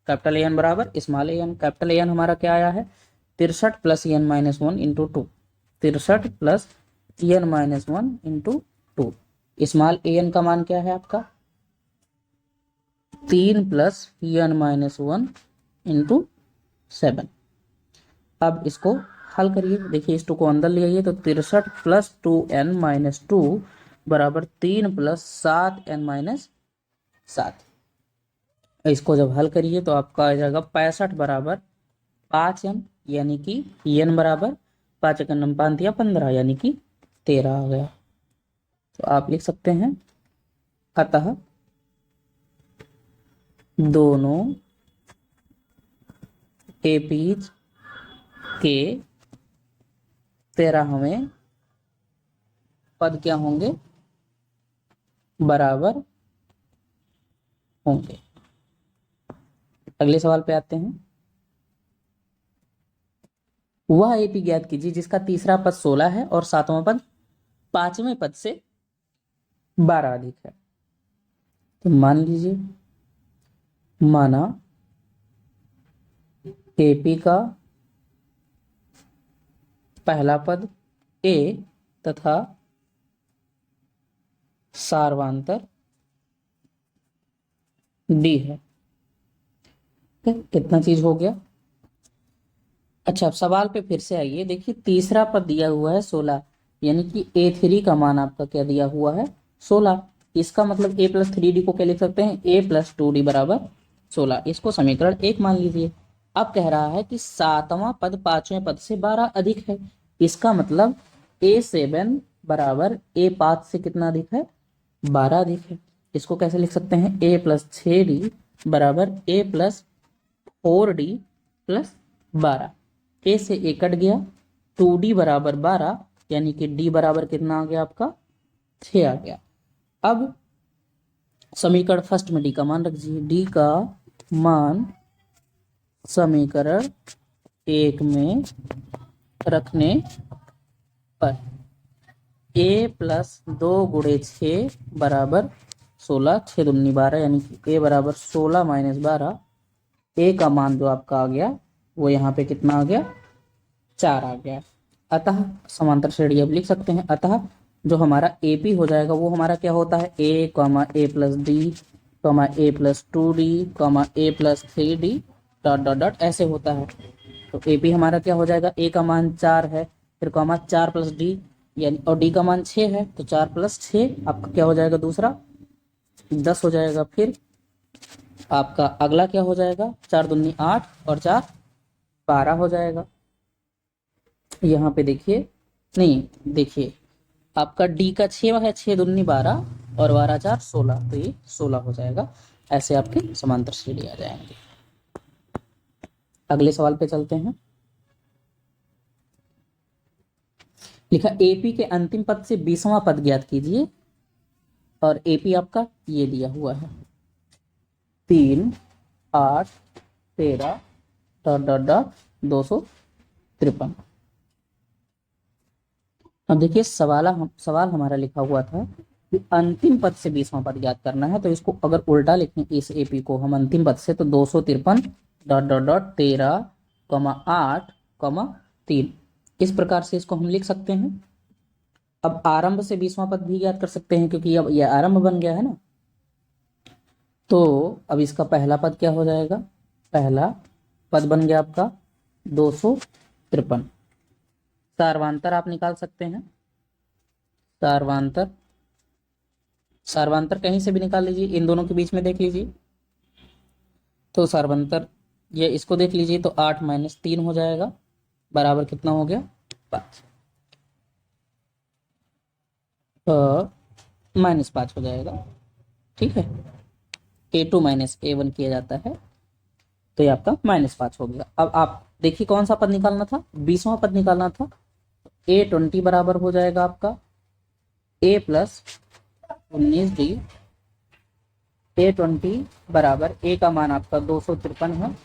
Speaker 1: कैपिटल ए एन बराबर small a n. Capital a n हमारा क्या आया है? 63 plus n minus 1 into 2। 63 plus n minus 1 into 2। Small a n का मान क्या है आपका? 3 प्लस एन माइनस 1 इंटू 7। अब इसको हल करिए। देखिए इस 2 को अंदर ले आइए, तो 63 प्लस 2n माइनस 2 बराबर 3 प्लस 7n माइनस 7। इसको जब हल करिए तो आपका आ जाएगा 65 बराबर 5n, यानी कि n बराबर 5 का नंबर 5 दिया 15, यानी कि 13 आ गया। तो आप लिख सकते हैं अतः दोनों एपीज के 13वें पद क्या होंगे? बराबर होंगे। अगले सवाल पे आते हैं। वह एपी ज्ञात कीजिए जिसका तीसरा पद 16 है और सातवां पद 5वें पद से 12 अधिक है। तो मान लीजिए, माना एपी का पहला पद ए तथा सार्वांतर डी है। कितना चीज हो गया? अच्छा, अब सवाल पे फिर से आइए। देखिए तीसरा पद दिया हुआ है 16, यानी कि A3 का मान आपका क्या दिया हुआ है? 16। इसका मतलब A प्लस 3D को क्या लिख सकते हैं? A प्लस 2D बराबर 16। इसको समीकरण 1 मान लीजिए। अब कह रहा है कि सातवां पद 5वें पद से 12 अधिक है। इसका मतलब A7 बराबर A5 से कितना अधिक है? 12 अधिक है। इसको कैसे लिख सकते हैं? A प्लस 6D बराबर A plus 4D plus 12। A से A कट गया, 2D बराबर 12, यानी कि D बराबर कितना आ गया आपका? 6 आ गया। अब समीकरण फर्स्ट में D का मान रख दीजिए। D का मान समीकरण 1 में रखने पर A प्लस 2 गुणे 6 बराबर 16, 6 दूनी 12, यानी कि A बराबर 16 माइनस 12। A का मान जो आपका आ गया वो यहाँ पे कितना आ गया? 4 आ गया। अतः समांतर श्रेणी अब लिख सकते हैं। अतः जो हमारा AP हो जाएगा वो हमारा क्या होता है? A comma A plus D comma A plus 2D comma A plus 3D dot dot dot ऐसे होता है। तो AP हमारा क्या हो जाएगा? A का मान 4 है, फिर कॉमा 4 प्लस D, यानी और D का मान 6 है, तो 4 प्लस 6 आपका क्या हो जाएगा? दूसरा 10 हो जाएगा। फिर आपका अगला क्या हो जाएगा? 4 दूनी 8 और 4 12 हो जाएगा। यहाँ पे देखिए, नहीं देखिए आपका D का 6 है, 6 दूनी 12 और 12 4 16, तो ये 16 हो जाएगा। ऐसे आपके समांतर श्रेणी आ जाएंगे। अगले सवाल पे चलते हैं। लिखा एपी के अंतिम पद से 20वां पद ज्ञात कीजिए, और एपी आपका ये दिया हुआ है 3, 8, 13 डॉट डॉट डॉट 253। अब देखिए सवाल हमारा लिखा हुआ था कि अंतिम पद से 20वां पद ज्ञात करना है, तो इसको अगर उल्टा लिखें इस एपी को हम अंतिम पद से, तो 253 डॉट डॉट डॉट 13, 8, 3 इस प्रकार से इसको हम लिख सकते हैं। अब आरंभ से 20वां पद भी ज्ञात कर सकते हैं, क्योंकि अब यह आरंभ बन गया है ना। तो अब इसका पहला पद क्या हो जाएगा, पहला पद बन गया आपका 253। सार्वांतर आप निकाल सकते हैं, सार्वांतर कहीं से भी निकाल लीजिए, इन दोनों के बीच में देख लीजिए। तो सार्वांतर ये इसको देख लीजिए, तो 8 - 3 हो जाएगा, बराबर कितना हो गया 5, -5 हो जाएगा। ठीक है, A2 - A1 किया जाता है, तो ये आपका -5 हो गया। अब आप देखिए कौन सा पद निकालना था, 20वां पद निकालना था। A20 बराबर हो जाएगा आपका A + 19D। A20 बराबर A का मान आपका 253 है,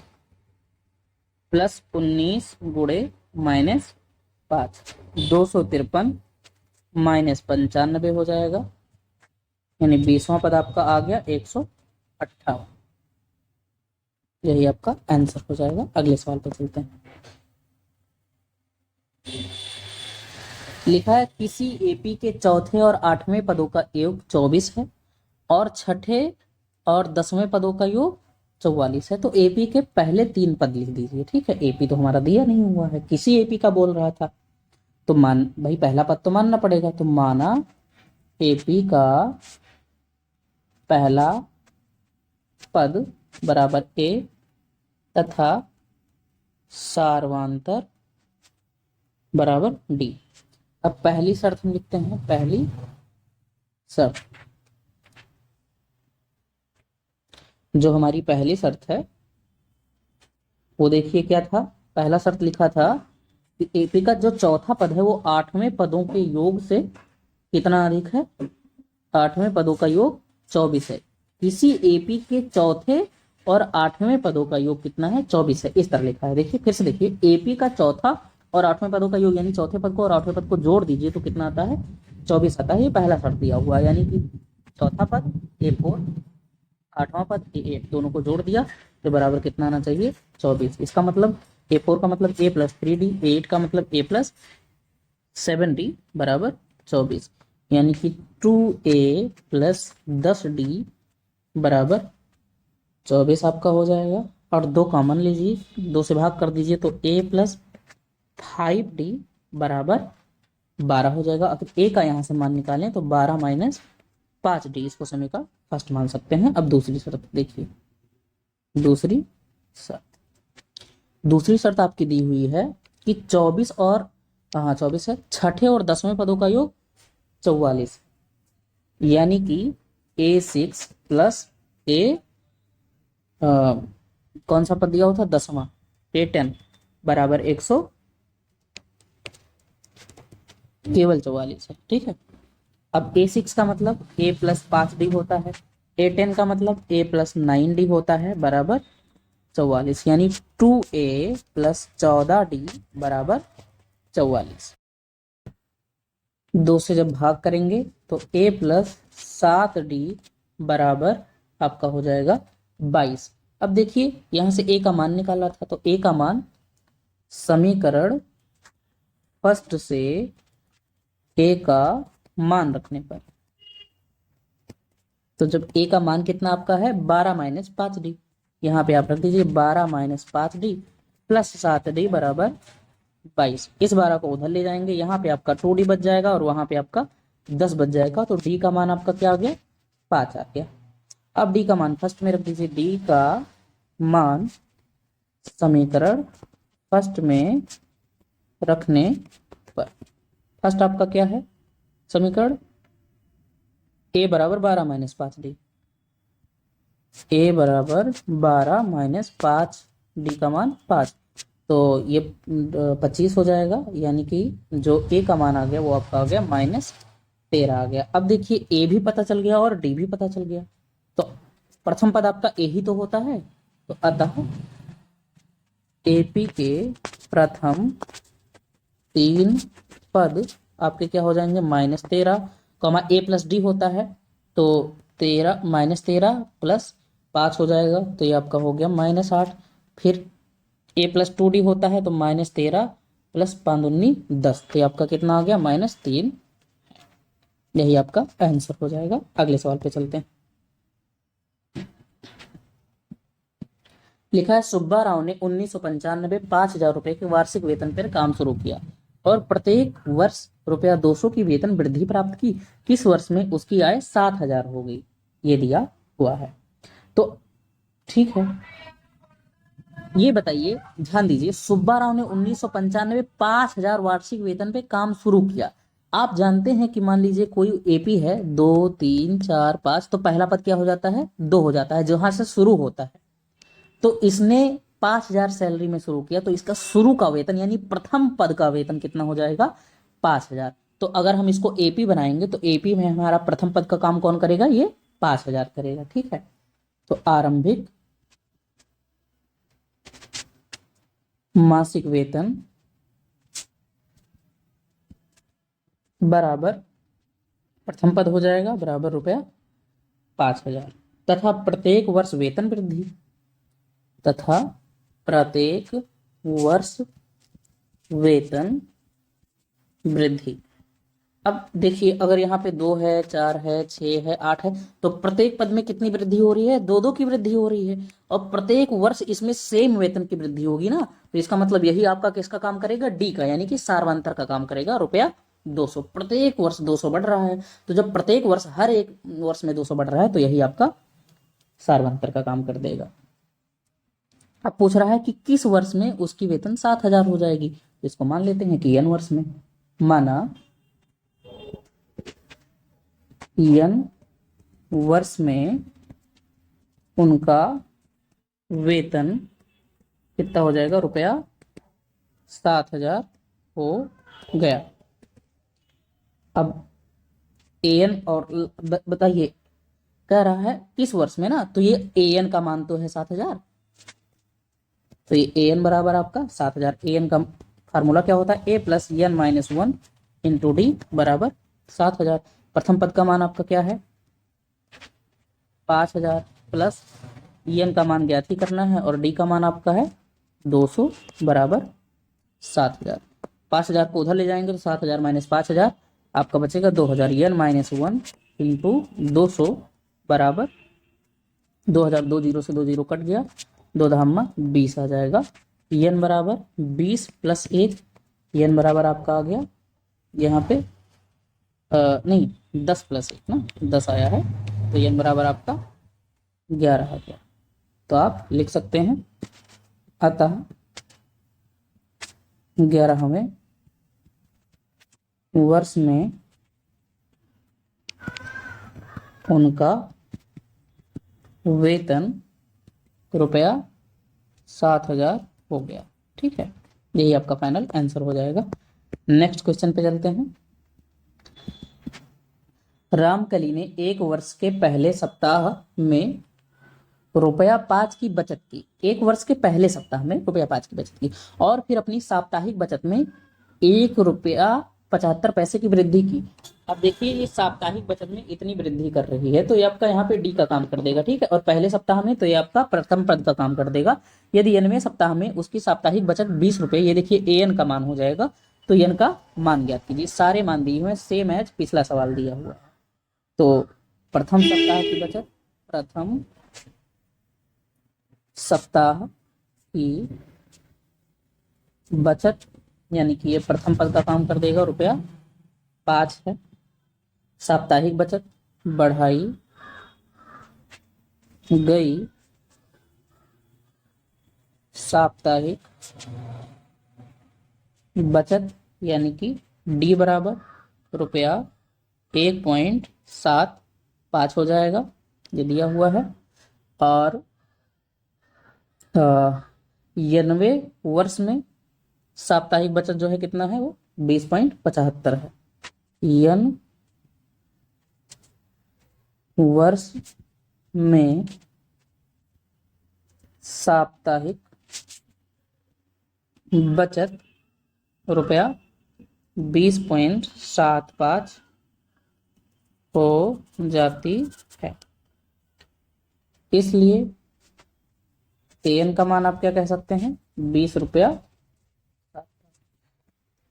Speaker 1: +19 गुणे -5, 253 -95 हो जाएगा, यानी 20वां पद आपका आ गया 158। यही आपका आंसर हो जाएगा। अगले सवाल पर चलते हैं। लिखा है किसी एपी के चौथे और 8वें पदों का योग 24 है और छठे और 10वें पदों का योग 44 है, तो एपी के पहले 3 पद लिख दीजिए। ठीक है, एपी तो हमारा दिया नहीं हुआ है, किसी एपी का बोल रहा था, तो मान भाई पहला पद तो मानना पड़ेगा। तो माना एपी का पहला पद बराबर ए तथा सार्वांतर बराबर डी। अब पहली शर्त हम लिखते हैं, पहली शर्त, जो हमारी पहली शर्त है वो देखिए क्या था। पहला शर्त लिखा था कि एपी का जो चौथा पद है वो 8वें पदों के योग से कितना अधिक है, 8वें पदों का योग 24 है। किसी एपी के चौथे और 8वें पदों का योग कितना है, 24 है। इस तरह लिखा है। देखिए फिर से देखिए, एपी का चौथा और 8वें पदों का योग, यानी चौथे पद को और 8वें पद को जोड़ दीजिए तो कितना आता है, 24 आता है। ये पहला शर्त दिया हुआ है, यानी कि चौथा पद A4, 8वां पद A8, दोनों को जोड़ दिया तो बराबर कितना आना चाहिए, 24। इसका मतलब A4 का मतलब A + 3D, A8 का मतलब A + 7D बराबर 24, यानी कि 2A + 10D बराबर 24 आपका हो जाएगा। और 2 कॉमन लीजिए, 2 से भाग कर दीजिए तो A + 5D बराबर 12 हो जाएगा। अगर A का यहाँ से मान निकालें तो 12 - 5D, इसको समय का फर्स्ट मान सकते हैं। अब दूसरी शर्त देखिए, दूसरी शर्त आपकी दी हुई है कि 24 और 24 है, छठे और 10वें पदों का योग 44, यानी कि A6 + A कौन सा पद दिया हुआ था, 10वां, A10 बराबर 100 केवल 44 है। ठीक है, अब A6 का मतलब A + 5D होता है, A10 का मतलब A + 9D होता है बराबर 44, यानी 2A + 14D बराबर 44। 2 से जब भाग करेंगे तो A + 7D बराबर आपका हो जाएगा 22। अब देखिए यहां से A का मान निकाला था, तो A का मान समीकरण फर्स्ट से A का मान रखने पर, तो जब A का मान कितना आपका है 12 - 5D, यहाँ पे आप रख दीजिए 12 - 5D + 7D बराबर 22। इस 12 को उधर ले जाएंगे, यहाँ पे आपका 2D बच जाएगा और वहां पे आपका 10 बच जाएगा, तो D का मान आपका क्या आ गया, 5 आ गया। अब D का मान फर्स्ट में रख दीजिए, D का मान समीकरण फर्स्ट में रखने पर, फर्स्ट आपका क्या है समीकरण, A बराबर 12 - 5D, A बराबर 12 - 5D का मान 5, तो ये 25 हो जाएगा, यानी कि जो ए का मान आ गया वो आपका आ गया -13 आ गया। अब देखिए ए भी पता चल गया और डी भी पता चल गया, तो प्रथम पद आपका ए ही तो होता है, तो अतः एपी के प्रथम 3 पद आपके क्या हो जाएंगे, -13, ए प्लस डी होता है, तो 13 -13 प्लस 5 हो जाएगा, तो ये आपका हो गया -8। फिर ए प्लस 2 डी होता है, तो -13 प्लस 5 दूनी 10, तो ये आपका कितना आ गया, -3। यही आपका आंसर हो जाएगा। अगले सवाल पे चलते हैं। लिखा है सुब्बा राव ने 1995 5,000 रुपए के वार्षिक वेतन पर काम शुरू किया और प्रत्येक वर्ष ₹200 की वेतन वृद्धि प्राप्त की। किस वर्ष में उसकी आय 7,000 हो गई, ये दिया हुआ है। तो ठीक है, ये बताइए, ध्यान दीजिए, सुब्बा राव ने 1995 5,000 वार्षिक वेतन पे काम शुरू किया। आप जानते हैं कि मान लीजिए कोई एपी है 2 3 4 5, तो पहला पद क्या हो जाता है, 2 हो जाता है, जहां से शुरू होता है। तो इसने 5,000 सैलरी में शुरू किया, तो इसका शुरू का वेतन यानी प्रथम पद का वेतन कितना हो जाएगा, 5,000। तो अगर हम इसको एपी बनाएंगे तो एपी में हमारा प्रथम पद का काम कौन करेगा, ये 5,000 करेगा। ठीक है, तो आरंभिक मासिक वेतन बराबर प्रथम पद हो जाएगा बराबर ₹5,000 तथा प्रत्येक वर्ष वेतन वृद्धि, तथा प्रत्येक वर्ष वेतन वृद्धि। अब देखिए, अगर यहाँ पे 2 है, 4 है, 6 है, 8 है, तो प्रत्येक पद में कितनी वृद्धि हो रही है, 2-2 की वृद्धि हो रही है, और प्रत्येक वर्ष इसमें सेम वेतन की वृद्धि होगी ना, तो इसका मतलब यही आपका किसका काम करेगा, डी का, यानी कि सार्वंतर का काम करेगा, ₹200। प्रत्येक वर्ष 200 बढ़ रहा है, तो जब प्रत्येक वर्ष हर एक वर्ष में 200 बढ़ रहा है, तो यही आपका सार्वंतर का काम कर देगा। अब पूछ रहा है कि किस वर्ष में उसकी वेतन 7,000 हो जाएगी, तो इसको मान लेते हैं कि n वर्ष में। माना n वर्ष में उनका वेतन कितना हो जाएगा, ₹7,000 हो गया। अब an और बताइए, कह रहा है किस वर्ष में ना, तो ये an का मान तो है 7,000, तो ये an बराबर आपका 7,000। an का फार्मूला क्या होता है, a plus n minus 1 into d बराबर 7,000। प्रथम पद का मान आपका क्या है, 5,000 प्लस n का मान ज्ञात ही करना है, और d का मान आपका है 200 बराबर 7,000। 5,000 को उधर ले जाएंगे तो 7,000 माइनस 5,000 आपका बचेगा 2,000, n माइनस 1 इंटू 200 बराबर 2,000, 2 जीरो से 2 जीरो कट गया, 2 धामा 20 आ जाएगा। n बराबर 20 प्लस 1, n बराबर आपका आ गया यहाँ पे नहीं 10 प्लस 1 ना, 10 आया है, तो n बराबर आपका 11 आ गया। तो आप लिख सकते हैं, अतः 11वें वर्ष में उनका वेतन ₹7,000 हो गया। ठीक है, यही आपका फाइनल आंसर हो जाएगा। नेक्स्ट क्वेश्चन पे चलते हैं। रामकली ने 1 वर्ष के पहले सप्ताह में ₹5 की बचत की, 1 वर्ष के पहले सप्ताह में ₹5 की बचत की, और फिर अपनी साप्ताहिक बचत में ₹1.75 की वृद्धि की। अब देखिए, ये साप्ताहिक बचत में इतनी वृद्धि कर रही है, तो ये आपका यहाँ पे डी का काम कर देगा। ठीक है, और पहले सप्ताह में तो ये आपका प्रथम पद का काम कर देगा। यदि nवें सप्ताह में उसकी साप्ताहिक बचत ₹20, ये देखिए an का मान हो जाएगा, तो n का मान ज्ञात कीजिए। सारे मान दिए हुए हैं, सेम एज पिछला सवाल दिया हुआ है। तो प्रथम सप्ताह की बचत, प्रथम सप्ताह की बचत, यानी कि ये प्रथम पद का काम कर देगा, ₹5 है। साप्ताहिक बचत बढ़ाई गई साप्ताहिक बचत, यानी कि डी बराबर ₹1.75 हो जाएगा, ये दिया हुआ है। और 91 वर्ष में साप्ताहिक बचत जो है कितना है, वो 20.75 है। यन वर्ष में साप्ताहिक बचत रुपया 20.75 हो जाती है। इसलिए एन का मान आप क्या कह सकते हैं, 20 रुपया।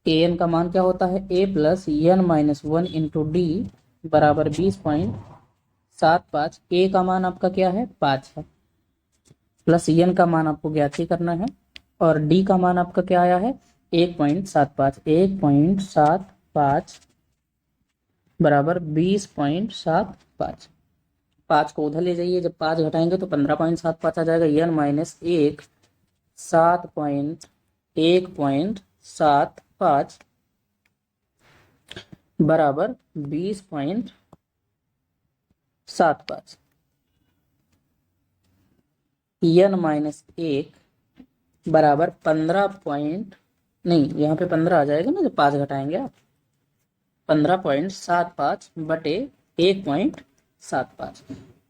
Speaker 1: एन का मान क्या होता है, a plus n minus 1 into d बराबर 20.75। ए का मान आपका क्या है, 5 है, प्लस एन का मान आपको ज्ञात ही करना है, और डी का मान आपका क्या आया है, 1.75। 1.75 बराबर 20.75। 5 को उधर ले जाइए, जब 5 घटाएंगे तो 15.75 आ जाएगा। एन माइनस 1 7.1.75 बराबर 20.75। एन माइनस 1 बराबर 15 पॉइंट, नहीं यहाँ पे 15 आ जाएगा ना जब 5 घटाएंगे आप, 15.75 बटे 1.75।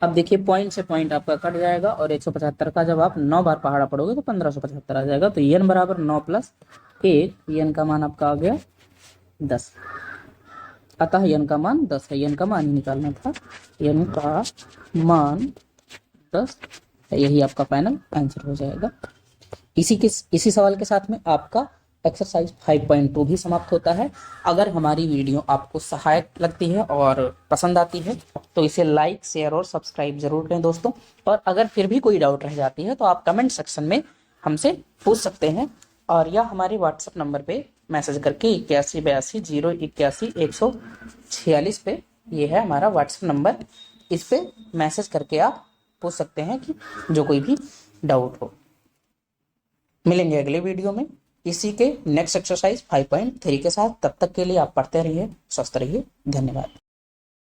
Speaker 1: अब देखिए पॉइंट से पॉइंट आपका कट जाएगा, और 175 का जब आप 9 बार पहाड़ा पढ़ोगे तो 1575 आ जाएगा। तो एन बराबर 9 प्लस 1, एन का मान आपका आ गया 10। अतः एन का मान 10 है, एन का मान ही निकालना था, एन का मान 10 है। यही आपका फाइनल आंसर हो जाएगा। इसी सवाल के साथ में आपका एक्सरसाइज 5.2 भी समाप्त होता है। अगर हमारी वीडियो आपको सहायक लगती है और पसंद आती है तो इसे लाइक, शेयर और सब्सक्राइब जरूर करें दोस्तों। और अगर फिर भी कोई डाउट रह जाती है तो आप कमेंट सेक्शन में हमसे पूछ सकते हैं, और या हमारे व्हाट्सएप नंबर पे मैसेज करके 8182081146 पे, ये है हमारा व्हाट्सएप नंबर, इस पे मैसेज करके आप पूछ सकते हैं कि जो कोई भी डाउट हो। मिलेंगे अगले वीडियो में इसी के नेक्स्ट एक्सरसाइज 5.3 के साथ। तब तक के लिए आप पढ़ते रहिए, स्वस्थ रहिए। धन्यवाद।